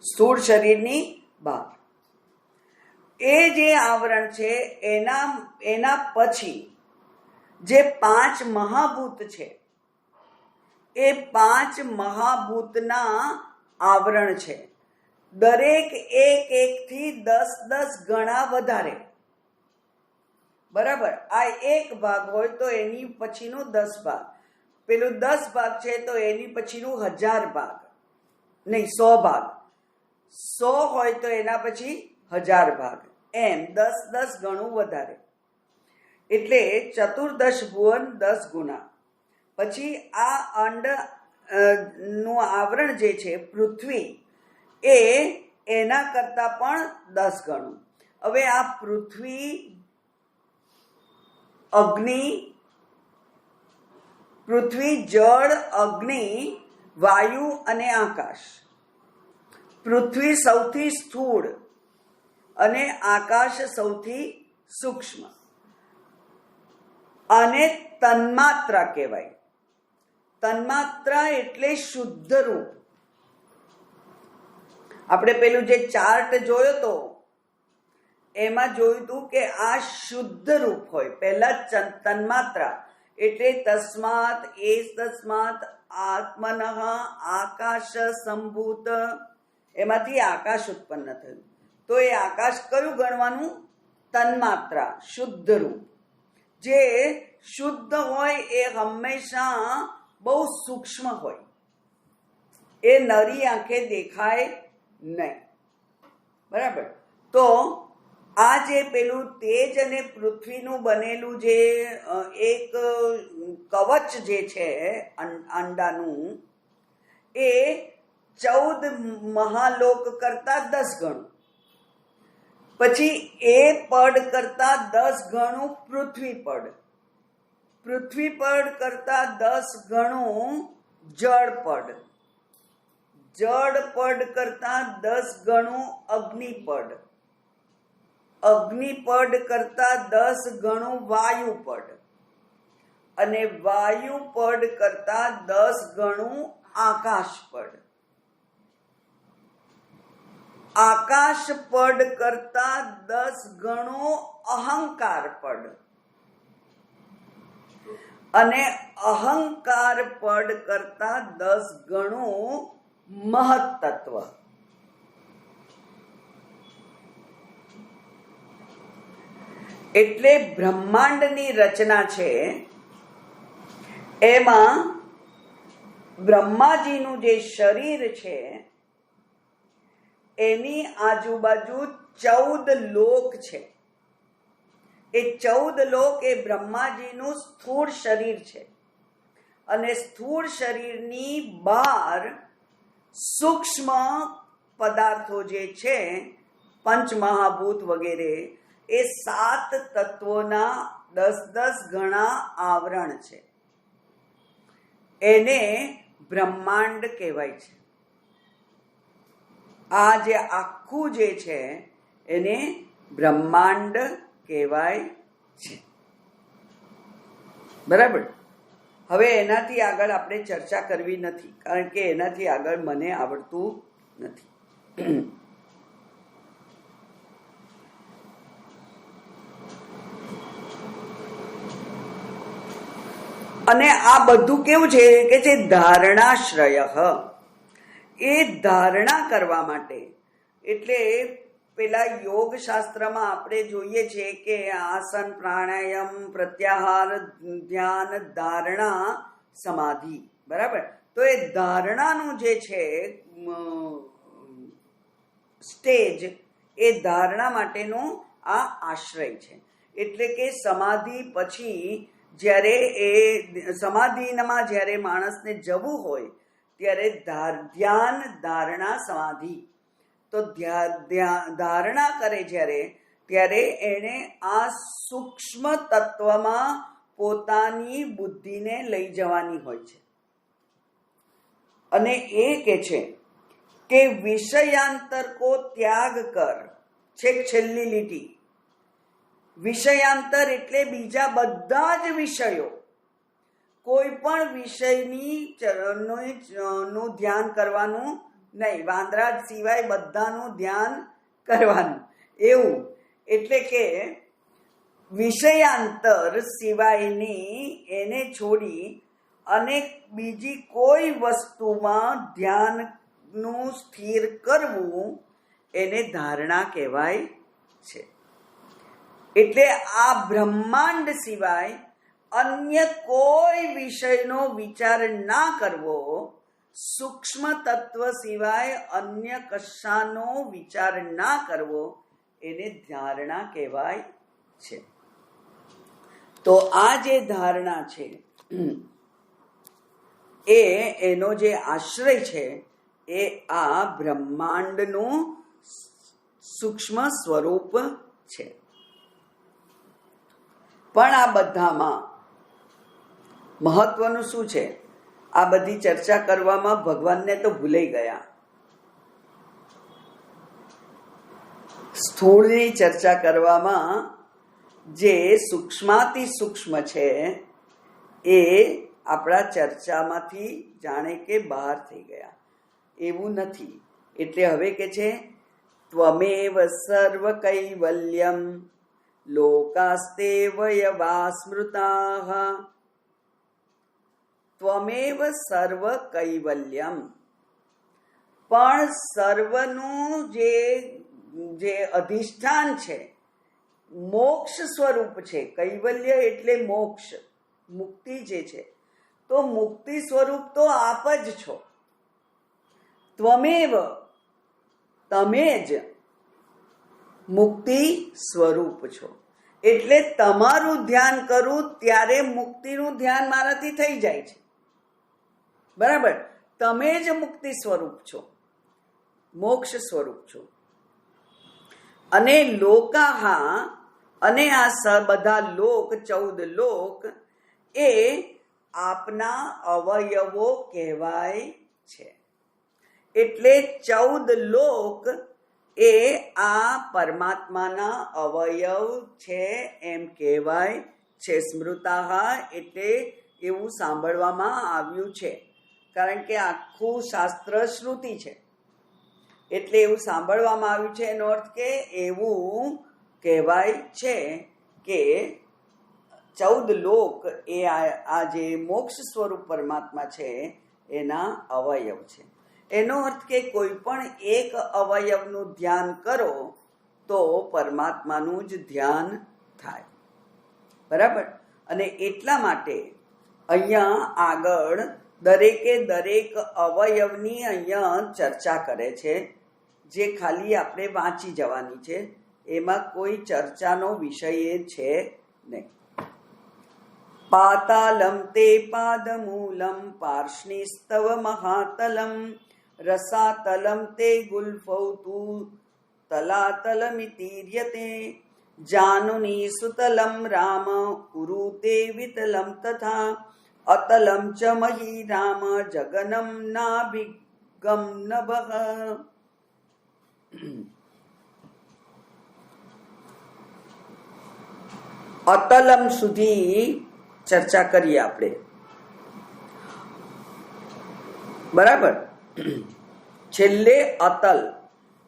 સ્થૂળ શરીરની બહાર. એ જે આવરણ છે એના પછી જે 5 મહાભૂત છે એ 5 મહાભૂતના આવરણ છે. દરેક એક થી 10 ગણા વધારે, બરાબર. આ એક ભાગ હોય તો એની પછીનું 10 ભાગ, પેલું 10 ભાગ છે તો એની પછીનું 1000 ભાગ, નહીં 100 ભાગ. 100 હોય તો એના પછી 1000 ભાગ, એમ 10 ગણું વધારે. એટલે ચતુર્દશ ભુવન 10 ગુણા. પછી આ અંડ નું આવરણ જે છે પૃથ્વી, એ એના કરતા પણ 10 ગણું. હવે આ પૃથ્વી, અગ્નિ, પૃથ્વી, જળ, અગ્નિ, વાયુ અને આકાશ. પૃથ્વી સૌથી સ્થૂળ અને આકાશ સૌથી સૂક્ષ્મ. અને તન્માત્રા કહેવાય. તન્માત્રા એટલે શુદ્ધ રૂપ. આપણે પેલું જે ચાર્ટ જોયો તો એમાં જોયું હતું કે આ શુદ્ધ રૂપ હોય. પહેલા જ તન્માત્રા એટલે તસ્માત આત્મનઃ આકાશ સંભૂત, એમાંથી આકાશ ઉત્પન્ન થયું. તો એ આકાશ કયું ગણવાનું? તન્માત્રા, શુદ્ધ રૂપ. જે શુદ્ધ હોય એ હંમેશા બહુ સૂક્ષ્મ હોય, એ નરી આંખે દેખાય નહીં. બરાબર? તો આ જે પેલું તેજ અને પૃથ્વીનું બનેલું જે એક કવચ જે છે અંડાનું, એ 14 મહાલોક કરતા 10 ગણું, પછી એ પડ કરતા 10 ગણું પૃથ્વી પડ, પૃથ્વી પડ કરતા 10 ગણું જળ પડ, જળ પડ કરતા 10 ગણું અગ્નિ પડ, અગ્નિ પડ કરતા 10 ગણું વાયુ પડ, અને વાયુ પડ કરતા 10 ગણું આકાશ પડ, આકાશ પડ કરતા 10 ગણું અહંકાર પડ, અને અહંકાર પડ કરતા 10 ગણું મહત્તત્વ. એટલે બ્રહ્માંડની રચના છે, એમાં બ્રહ્માજીનું જે શરીર છે એની આજુબાજુ 14 લોક છે. એ 14 લોક એ બ્રહ્માજીનું સ્થૂળ શરીર છે, અને સ્થૂળ શરીરની બહાર સૂક્ષ્મ પદાર્થો જે છે, પંચમહાભૂત વગેરે, એ 7 તત્વોના 10-10 ગણા આવરણ છે. એને બ્રહ્માંડ કહેવાય છે. આ જે આખું જે છે એને બ્રહ્માંડ કહેવાય છે. બરાબર? હવે એનાથી આગળ આપણે ચર્ચા કરવી નથી, કારણ કે એનાથી આગળ મને આવડતું નથી. અને આ બધું કેવું છે કે જે ધારણાશ્રય, એ ધારણા કરવા માટે. એટલે પેલા યોગ શાસ્ત્રમાં આપણે જોઈએ છે કે આસન, પ્રાણાયામ, પ્રત્યાહાર, ધ્યાન, ધારણા, સમાધિ. બરાબર? તો એ ધારણાનું જે છે સ્ટેજ, એ ધારણા માટેનું આ આશ્રય છે. એટલે કે સમાધિ પછી જ્યારે એ સમાધિમાં જ્યારે માણસને જવું હોય ત્યારે ધ્યાન, ધારણા, સમાધિ. તો ધારણા કરે જ્યારે, ત્યારે એણે આ સૂક્ષ્મ તત્વમાં પોતાની બુદ્ધિને લઈ જવાની હોય છે. અને એ કે છે કે વિષયાંતર કો ત્યાગ કર, છેક છેલ્લી લીટી. વિષયાંતર એટલે બીજા બધા જ વિષયો, કોઈ પણ વિષયની નું ધ્યાન કરવાનું નહીં, વાંદરા સિવાય બધાનું ધ્યાન કરવાનું, એવું. એટલે કે વિષયાંતર સિવાયની એને છોડી અને બીજી કોઈ વસ્તુમાં ધ્યાનનું સ્થિર કરવું, એને ધારણા કહેવાય છે. એટલે આ બ્રહ્માંડ સિવાય અન્ય કોઈ વિષયનો વિચાર ના કરવો, સૂક્ષ્મ તત્વ સિવાય અન્ય કશાનો વિચાર ના કરવો, એને ધારણા કહેવાય છે. તો આ જે ધારણા છે એનો જે આશ્રય છે એ આ બ્રહ્માંડનું સૂક્ષ્મ સ્વરૂપ છે. પણ આ બધામાં મહત્વનું શું છે? આ બધી ચર્ચા કરવામાં ભગવાનને તો ભૂલાઈ ગયા. સ્થૂળની ચર્ચા કરવામાં જે સૂક્ષ્માતિ સૂક્ષ્મ છે એ આપણા ચર્ચામાંથી જાણે કે બહાર થઈ ગયા. એવું નથી. એટલે હવે કે છે ત્વમેવ સર્વ કૈવલ્યમ લોકાસ્તે વયવા સ્મૃતાઃ. ત્વમેવ સર્વ કૈવલ્યમ, પણ સર્વનું જે અધિષ્ઠાન છે, મોક્ષ સ્વરૂપ છે. કૈવલ્ય એટલે મોક્ષ, મુક્તિ જે છે, તો મુક્તિ સ્વરૂપ તો આપ જ છો. ત્વમેવ, તમે જ મુક્તિ સ્વરૂપ છો. એટલે તમારું ધ્યાન કરું ત્યારે મુક્તિનું ધ્યાન મારાથી થઈ જાય છે. બરાબર? તમે જ મુક્તિ સ્વરૂપ છો, મોક્ષ સ્વરૂપ છો. અને લોકાહા, અને આ બધા લોક, 14 લોક, એ આપના અવયવો કહેવાય છે. એટલે 14 લોક એ આ પરમાત્માના અવયવ છે એમ કહેવાય છે. સ્મૃતાઃ એટલે એવું સાંભળવામાં આવ્યું છે, કારણ કે આખું શાસ્ત્ર શ્રુતિ છે, એટલે એવું સાંભળવામાં આવ્યું છે. એનો અર્થ કે એવું કહેવાય છે કે 14 લોક એ આ જે મોક્ષ સ્વરૂપ પરમાત્મા છે એના અવયવ છે. એનો અર્થ કે કોઈ પણ એક અવયવનું ધ્યાન કરો તો પરમાત્માનું જ ધ્યાન થાય. બરાબર? અને એટલા માટે અહીંયા આગળ દરેક અવયવની અહીંયા ચર્ચા કરે છે, જે ખાલી આપણે વાંચી જવાની છે. એમાં કોઈ ચર્ચાનો વિષય એ છે નહીં. પાતાલમ તે પાદમૂલમ પાર્ષ્ણિસ્તવ મહાતલમ રસાતલમ તે ગુલ્ફૌ તુ તલાતલમિતિર્યતે જાનુની સુતલમ રામ ઉરુતે વિતલમ તથા અતલમ ચ મહી રામ જગનમ નાભિગમ નભઃ. અતલમ સુધી ચર્ચા કરીએ આપણે. બરાબર? છેલ્લે અતલ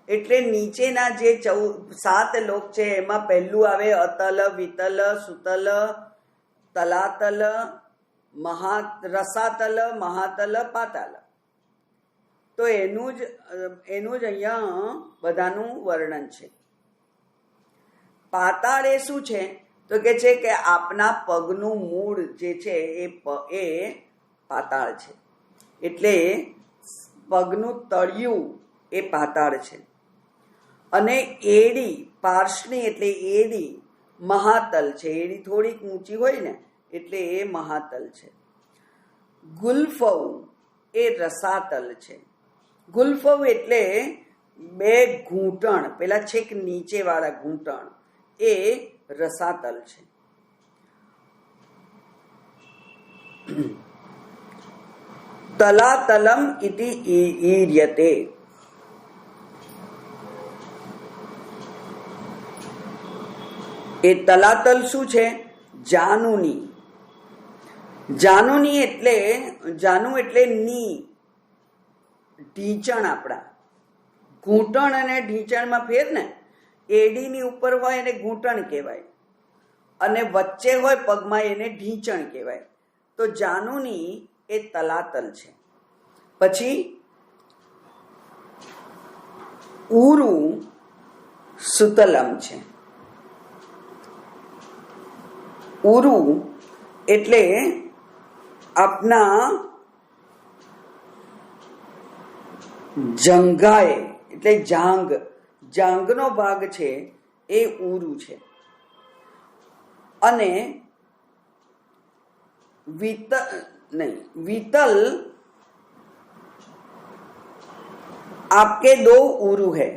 એટલે નીચેના જે 7 લોક છે એમાં પહેલું આવે અતલ, વિતલ, સુતલ, તલાતલ, રસાતલ, મહાતલ, પાતાલ. તો એનું જ અહીંયા બધાનું વર્ણન છે. પાતાળ એ શું છે? તો કે છે કે આપના પગનું મૂળ જે છે એ પાતાળ છે. એટલે પગનું તળિયું એ પાતાળ છે. અને એડી, પાર્ષ્ણી એટલે એડી, મહાતલ છે. એડી થોડીક ઊંચી હોય ને એટલે એ મહાતલ છે. ગુલ્ફૌ એ રસાતલ છે. ગુલ્ફૌ એટલે 2 ઘૂંટણ, પેલા છેક નીચે વાળા ઘૂંટણ, એ રસાતલ છે. તલાતલમ ઇતિ ઈર્યતે, એ તલાતલ શું છે? જાનુની. જાનુની એટલે ની, ઢીંચણ. આપણા ઘૂંટણ અને ઢીંચણમાં ફેર ને. એડીની ઉપર હોય એને ઘૂંટણ કહેવાય, અને વચ્ચે હોય પગમાં એને ઢીંચણ કહેવાય. તો જાનુની એ તલાતલ છે. પછી ઉરુ સુતલમ છે. ઉરુ એટલે આપના જંઘાએ એટલે જાંઘનો ભાગ છે એ ઉરુ છે. અને वितल आपके 2 उरु है.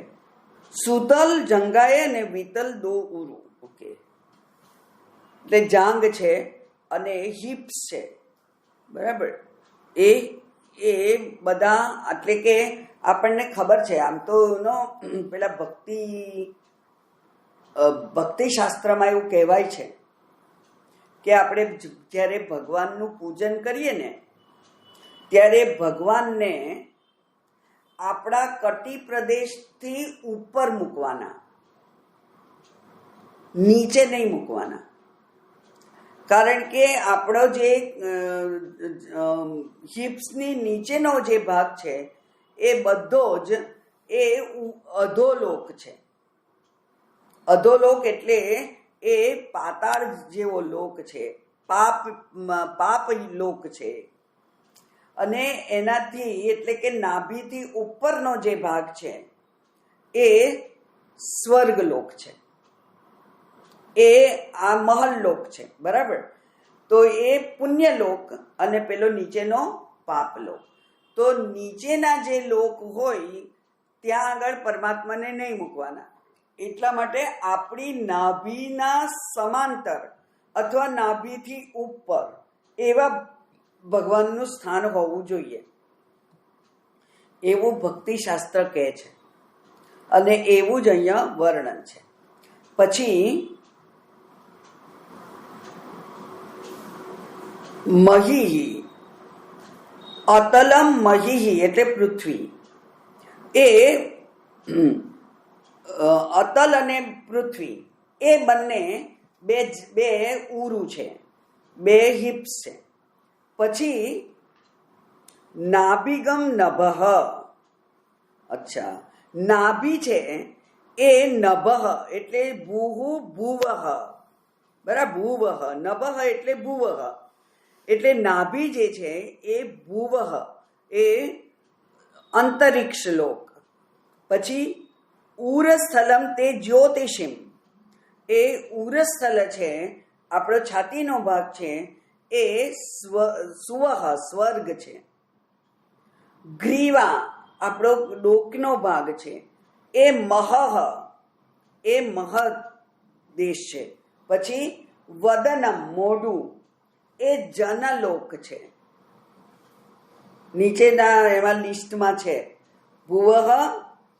सुतल जंगाए ने वितल 2 उरु. ओके, એટલે જાંગ છે અને હિપ્સ છે. બરાબર? એ બધા એટલે કે આપણને ખબર છે. આમ તો પેલા ભક્તિ શાસ્ત્રમાં એવું કહેવાય છે કે આપણે જ્યારે ભગવાનનું પૂજન કરીએ ને ત્યારે ભગવાનને આપણા કટી પ્રદેશથી ઉપર મૂકવાના, નીચે નહીં મૂકવાના. કારણ કે આપણો જે હિપ્સની નીચેનો જે ભાગ છે એ બધો જ એ અધોલોક છે. અધોલોક એટલે એ પાતાળ જેવો લોક છે, પાપ લોક છે. અને એનાથી એટલે કે નાભીથી ઉપરનો જે ભાગ છે એ સ્વર્ગલોક છે, એ આ મહલ્લોક છે. બરાબર? તો એ પુણ્યલોક અને પેલો નીચેનો પાપલોક. તો નીચેના જે લોક હોય ત્યાં આગળ પરમાત્માને નહીં મૂકવાના. એટલા માટે આપણી નાભીના સમાંતર અથવા નાભીથી ઉપર એવા ભગવાનનું સ્થાન હોવું જોઈએ, એવું ભક્તિશાસ્ત્ર કહે છે. અને એવું જ અહીંયા વર્ણન છે. પછી મહી, અતલમ મહી એટલે પૃથ્વી. એ અતલ અને પૃથ્વી એ બંને બે ઉરુ છે, બે હિપ્સ છે. પછી નાભિગમ નભઃ. અચ્છા, નાભી છે એ નભઃ એટલે ભૂહુ ભુવઃ. બરાબર? ભુવઃ. નભઃ એટલે ભુવઃ. એટલે નાભી જે છે એ ભુવઃ, એ અંતરિક્ષ લોક. પછી ઉરસ્થલમ તે જ્યોતિષિમ. એ ઉરસ્થલ છે, આપણો છાતીનો ભાગ છે, એ સુવહ સ્વર્ગ છે. ગ્રીવા આપણો ડોકનો ભાગ છે, એ મહઃ, એ મહદ દેશ છે. પછી વદનમ મોઢું, એ જનલોક છે. નીચેના એમાં લિસ્ટમાં છે ભુવઃ,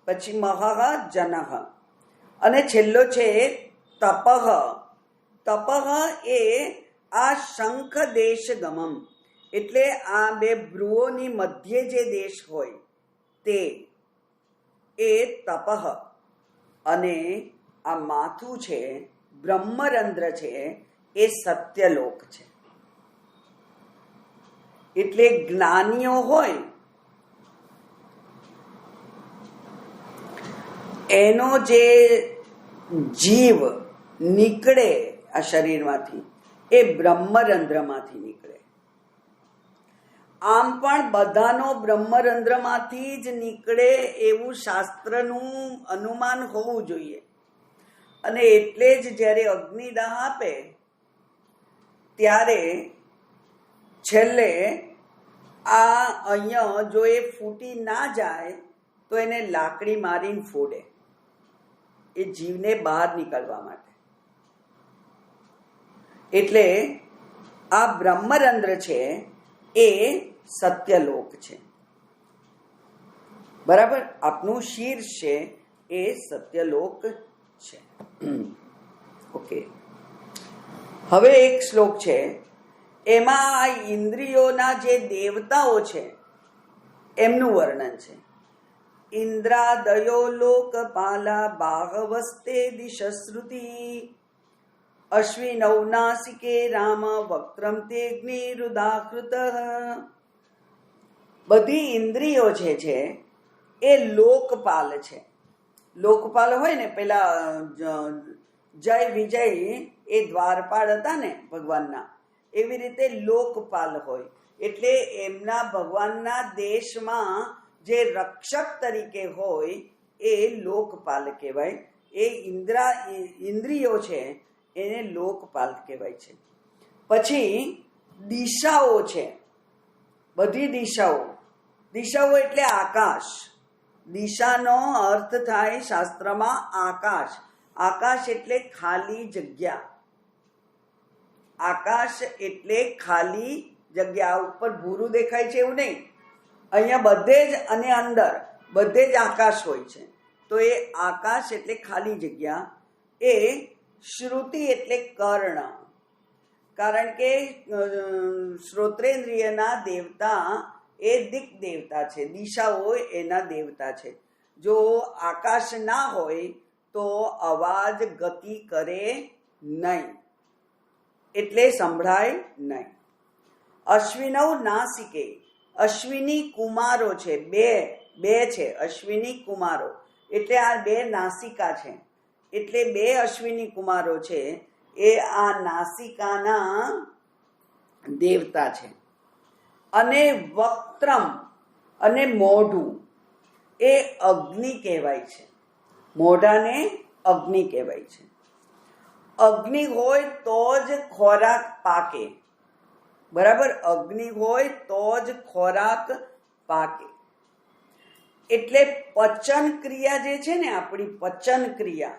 પછી મહઃ, જનઃ. અને છેલ્લો છે તપઃ. તપઃ એ આ શંખ દેશ ગમમ એટલે આ બે ભ્રુવોની મધ્ય જે દેશ હોય તે, એ તપઃ. અને આ માથું છે, બ્રહ્મરંધ્ર છે, એ સત્યલોક છે. એટલે જ્ઞાનીઓ હોય એનો જે જીવ નીકળે આ શરીરમાંથી એ બ્રહ્મરંધ્રમાંથી નીકળે. આમ પણ બધાનો બ્રહ્મરંધ્રમાંથી જ નીકળે એવું શાસ્ત્રનું અનુમાન હોવું જોઈએ. અને એટલે જ જ્યારે અગ્નિદાહ આપે ત્યારે છેલ્લે આ અહીંયા જો એ ફૂટી ના જાય તો એને લાકડી મારીને ફોડે, એ જીવને બહાર નીકળવા માટે. એટલે આ બ્રહ્મરંધ્ર છે એ સત્યલોક છે. બરાબર? આપનું શીર્ષ છે એ સત્યલોક છે. ઓકે, હવે એક શ્લોક છે, એમાં આ ઇન્દ્રિયોના જે દેવતાઓ છે એમનું વર્ણન છે. ઇન્દ્રાદયો લોકપાલા બાહવસ્તે દિશશ્રુતિ અશ્વિનૌ નાસિકે રામ વક્ત્રમ તે અગ્નિરુદાહૃત. બધી ઇન્દ્રિયો જે છે એ લોકપાલ છે. લોકપાલ હોય ને, પેલા જય વિજય એ દ્વારપાળ હતા ને ભગવાનના, એવી રીતે લોકપાલ હોય. એટલે એમના ભગવાનના દેશમાં જે રક્ષક તરીકે હોય એ લોકપાલ કહેવાય. એ ઇન્દ્રિયો છે એને લોકપાલ કહેવાય છે. પછી દિશાઓ છે, બધી દિશાઓ. દિશાઓ એટલે આકાશ. દિશાનો અર્થ થાય શાસ્ત્રમાં આકાશ. આકાશ એટલે ખાલી જગ્યા. આકાશ એટલે ખાલી જગ્યા. ઉપર ભૂરું દેખાય છે એવું નહીં, અહીંયા બધે જ અને અંદર બધે જ આકાશ હોય છે. તો એ આકાશ એટલે ખાલી જગ્યા. એ શ્રુતિ એટલે કર્ણ. કારણ કે શ્રોત્રેન્દ્રિયના દેવતા એ દિક દેવતા છે, દિશા હોય એના દેવતા છે. જો આકાશ ના હોય તો અવાજ ગતિ કરે નહીં, એટલે સંભળાય નહીં. અશ્વિનવ નાસિકે, અશ્વિની કુમારો છે, બે છે અશ્વિની કુમારો, એટલે આ બે નાસિકા છે, એટલે બે અશ્વિની કુમારો છે, એ આ નાસિકાના દેવતા છે. અને વક્ત્રમ અને મોઢું એ અગ્નિ કહેવાય છે, મોઢાને અગ્નિ કહેવાય છે. અગ્નિ હોય તો જ ખોરાક પાકે, બરાબર, અગ્નિ હોય તો જ ખોરાક પાકે. એટલે પચન ક્રિયા જે છે ને, આપણી પચન ક્રિયા,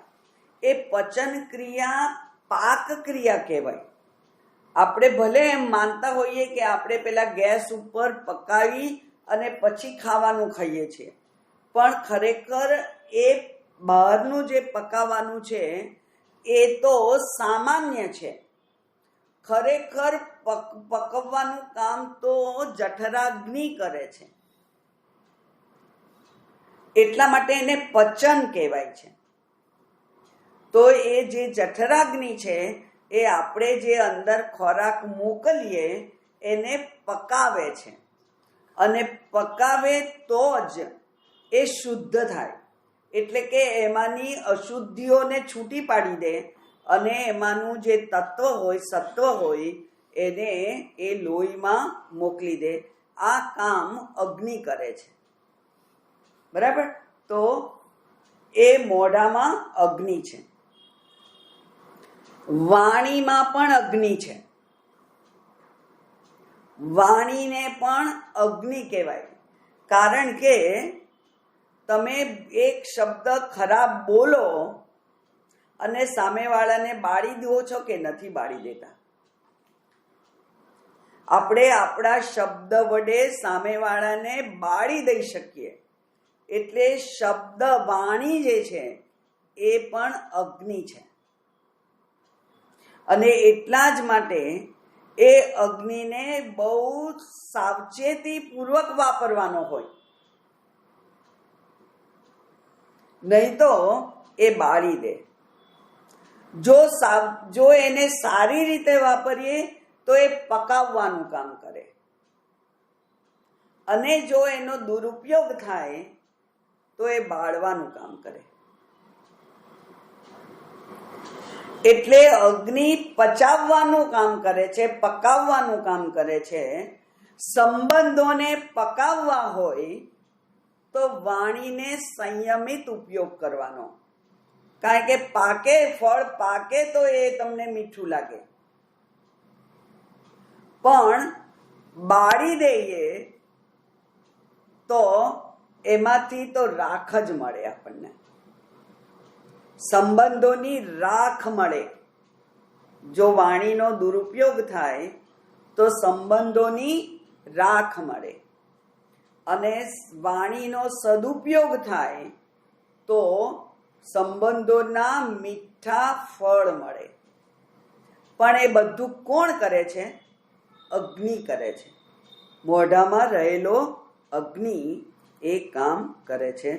એ પચન ક્રિયા પાક ક્રિયા કહેવાય. આપણે ભલે એમ માનતા હોઈએ કે આપણે પેલા ગેસ ઉપર પકાવી અને પછી ખાવાનું ખાઈએ છીએ, પણ ખરેખર એ બહારનું જે પકાવવાનું છે એ તો સામાન્ય છે. ખરેખર પકવવાનું કામ તો જઠરાગ્નિ કરે છે, એટલા માટે એને પચન કહેવાય છે. તો એ જે જઠરાગ્નિ છે એ આપણે જે અંદર ખોરાક મોકલીએ એને પકાવે છે, અને પકાવે તો જ એ શુદ્ધ થાય. એટલે કે એમાંની અશુદ્ધિઓને છૂટી પાડી દે અને એમાંનું જે તત્વ હોય, સત્વ હોય, એને એ લોહીમાં મોકલી દે. આ કામ અગ્નિ કરે છે, બરાબર. તો એ મોઢામાં અગ્નિ છે. વાણીમાં પણ અગ્નિ છે, વાણીને પણ અગ્નિ કહેવાય. કારણ કે તમે એક શબ્દ ખરાબ બોલો અને સામેવાળાને બાળી દો છો કે નથી બાળી દેતા? આપણે આપણા શબ્દ વડે સામેવાળાને બાળી દઈ શકીએ. એટલે શબ્દ વાણી જે છે એ પણ અગ્નિ છે. અને એટલા જ માટે એ અગ્નિને બહુ સાવચેતીપૂર્વક વાપરવાનો હોય, નહીં તો એ બાળી દે. જો એને સારી રીતે વાપરીએ તો એ પકાવવાનું કામ કરે, અને જો એનો દુરુપયોગ થાય તો એ બાળવાનું કામ કરે. એટલે અગ્નિ પચાવવાનું કામ કરે છે, પકાવવાનું કામ કરે છે. સંબંધોને પકાવવા હોય તો વાણીને સંયમિત ઉપયોગ કરવાનો. કારણ કે ફળ પાકે તો એ તમને મીઠું લાગે, પણ બાળી દઈએ તો એમાંથી તો રાખ જ મળે આપણને, સંબંધોની રાખ મળે. જો વાણીનો દુરુપયોગ થાય તો સંબંધોની રાખ મળે, અને વાણીનો સદુપયોગ થાય તો સંબંધોના મીઠા ફળ મળે. પણ એ બધું કોણ કરે છે? અગ્નિ કરે છે. મોઢામાં રહેલો અગ્નિ એ કામ કરે છે.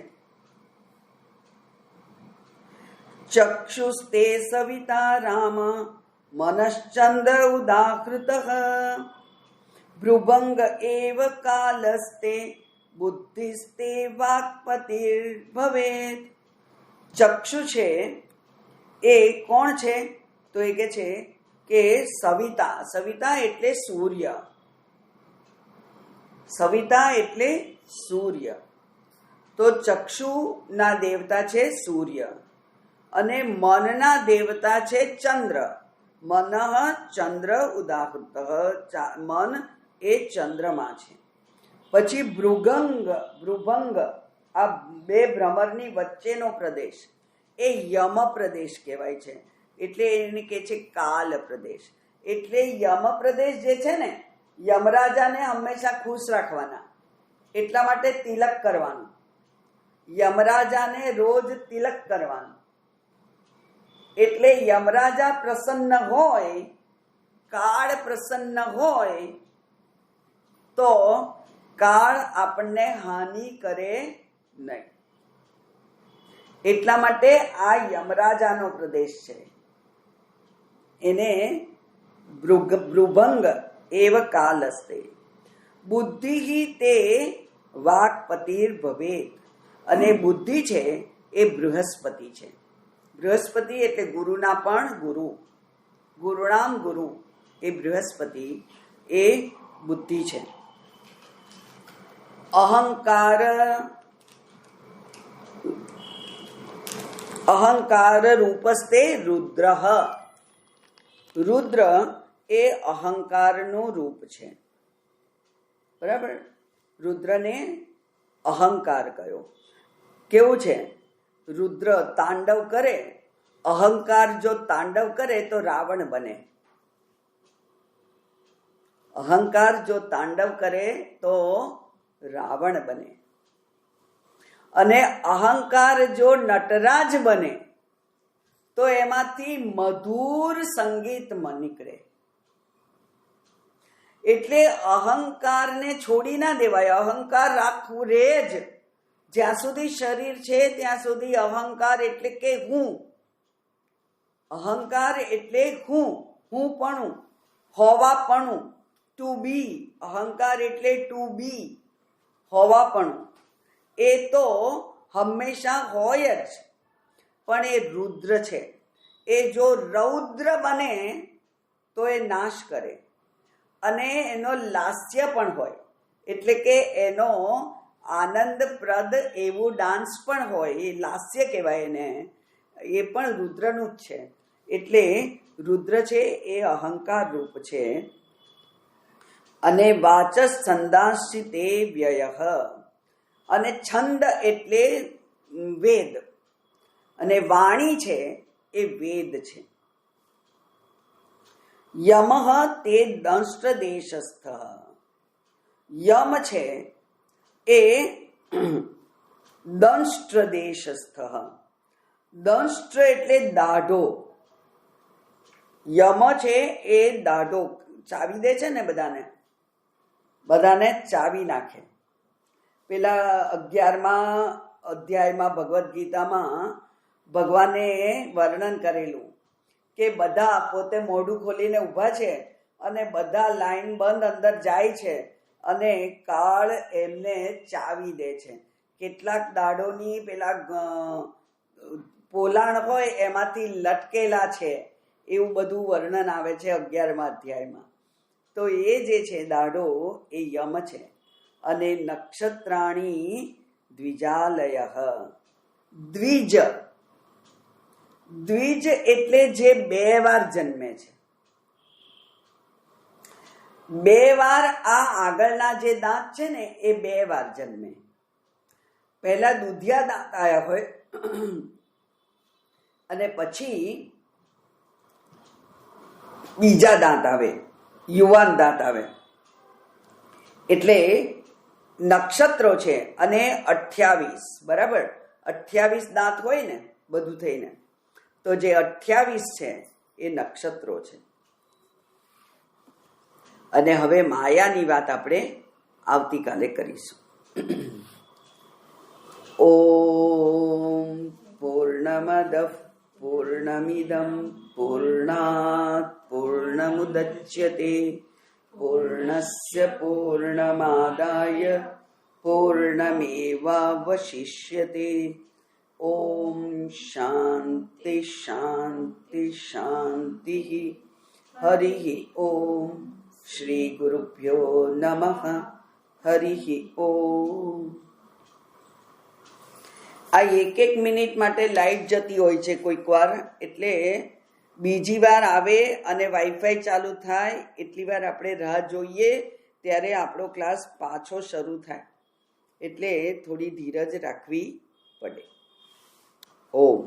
ચક્ષુસ્તે સવિતા રામ મનશ્ચંદ્ર ઉદાહૃતઃ ભ્રુભંગ એવ કાલસ્તે બુદ્ધિસ્તે વાક્પતિર્ભવેત. ચક્ષુ છે એ કોણ છે? તો એ કે છે કે સવિતા. સવિતા એટલે સૂર્ય. સવિતા એટલે સૂર્ય. તો ચક્ષુના દેવતા છે સૂર્ય, અને મનના દેવતા છે ચંદ્ર. મન ચંદ્ર ઉદાહૃત. મન એ ચંદ્રમા છે. પછી ભૃભંગ, આ બે ભ્રમરની વચ્ચેનો પ્રદેશ એ યમ પ્રદેશ કહેવાય છે. એટલે એને કહે છે કાલ પ્રદેશ. એટલે યમ પ્રદેશ જે છે ને, યમરાજાને હંમેશા ખુશ રાખવાના, એટલા માટે તિલક કરવાનું. યમરાજાને રોજ તિલક કરવાનું. એટલે યમરાજા પ્રસન્ન હોય, કાળ પ્રસન્ન હોય તો કાળ આપણને હાનિ કરે નહીં. એટલા માટે આ યમરાજાનો પ્રદેશ છે. એને ભૃભંગ એવ કાલસ્તે બુદ્ધિ તે વાક્પતિર ભવેત. અને બુદ્ધિ છે એ બૃહસ્પતિ છે. બૃહસ્પતિ એટલે ગુરુના પણ ગુરુ, ગુરુણામ ગુરુ. એ બૃહસ્પતિ એ બુદ્ધિ છે. અહંકાર રૂપસ્તે રુદ્ર. રુદ્ર એ અહંકારનું રૂપ છે. બરાબર. રુદ્રને અહંકાર કયો. કેવું છે? રુદ્ર તાંડવ કરે, અહંકાર જો તાંડવ કરે તો રાવણ બને. અહંકાર જો તાંડવ કરે તો રાવણ બને. અને અહંકાર જો નટરાજ બને તો એમાંથી મધુર સંગીત નીકળે. એટલે અહંકારને છોડી ના દેવાય. અહંકાર રાખવું રે જ. જ્યાં સુધી શરીર છે ત્યાં સુધી અહંકાર એટલે કે હું. અહંકાર એટલે હુંપણું, હોવાપણું, ટુ બી. અહંકાર એટલે ટુ બી, હોવાપણું. એ તો હંમેશા હોય જ. પણ એ રુદ્ર છે. એ જો રૌદ્ર બને તો એ નાશ કરે. અને એનો લાસ્ય પણ હોય, એટલે કે એનો આનંદપ્રદ એવું ડાન્સ પણ હોય. એ લાસ્ય કહેવાય એને. એ પણ રુદ્રનું જ છે. એટલે રુદ્ર છે એ અહંકાર રૂપ છે. અને વાચસ છંદાંશી તે વ્યય. અને છંદ એટલે વેદ, અને વાણી છે એ વેદ છે. યમઃ તે દંષ્ટ દેશસ્થ. યમ છે એ દંષ્ટ દેશસ્થ. દંષ્ટ એટલે દાઢો. યમ છે એ દાઢો ચાવી દે છે ને, બધાને ચાવી નાખે. પેલા 11મા અધ્યાયમાં ભગવદ્ ગીતામાં ભગવાને વર્ણન કરેલું કે બધા પોતે મોઢું ખોલીને ઊભા છે અને બધા લાઈન બંધ અંદર જાય છે અને કાળ એમને ચાવી દે છે. કેટલાક દાડોની પેલા પોલાણ હોય એમાંથી લટકેલા છે, એવું બધું વર્ણન આવે છે 11મા અધ્યાયમાં. તો એ જે છે દાડો એ યમ છે. અને નક્ષત્રાણી દ્વિજાલય. દ્વિજ, દ્વિજ એટલે જે 2 વાર જન્મે છે. 2 વાર આ આગળના જે દાંત છે ને એ 2 વાર જન્મે. પહેલા દુધિયા દાંત આવ્યા હોય અને પછી બીજા દાંત આવે, યુવાન દાંત આવે. એટલે નક્ષત્રો છે. અને 28, બરાબર. 28 દાંત હોય ને બધું થઈને, તો જે 28 છે એ નક્ષત્રો છે. અને હવે માયાની વાત આપણે આવતીકાલે કરીશું. ઓમ પૂર્ણમદ પૂર્ણમિદમ પૂર્ણાત પૂર્ણમુદચ્યતે પૂર્ણસ્ય પૂર્ણમાદાય પૂર્ણમેવાવશિષ્યતે. ઓમ શાંતિ શાંતિ શાંતિ. હરિ ઓમ. શ્રી ગુરુભ્યો નમઃ. હરિ ઓમ. આ 1 મિનિટ માટે લાઈટ જતી હોય છે કોઈક વાર, એટલે બીજી વાર આવે અને વાઈફાઈ ચાલુ થાય એટલી વાર આપણે રાહ જોઈએ, ત્યારે આપણો ક્લાસ પાછો શરૂ થાય. એટલે થોડી ધીરજ રાખવી પડે. ઓમ.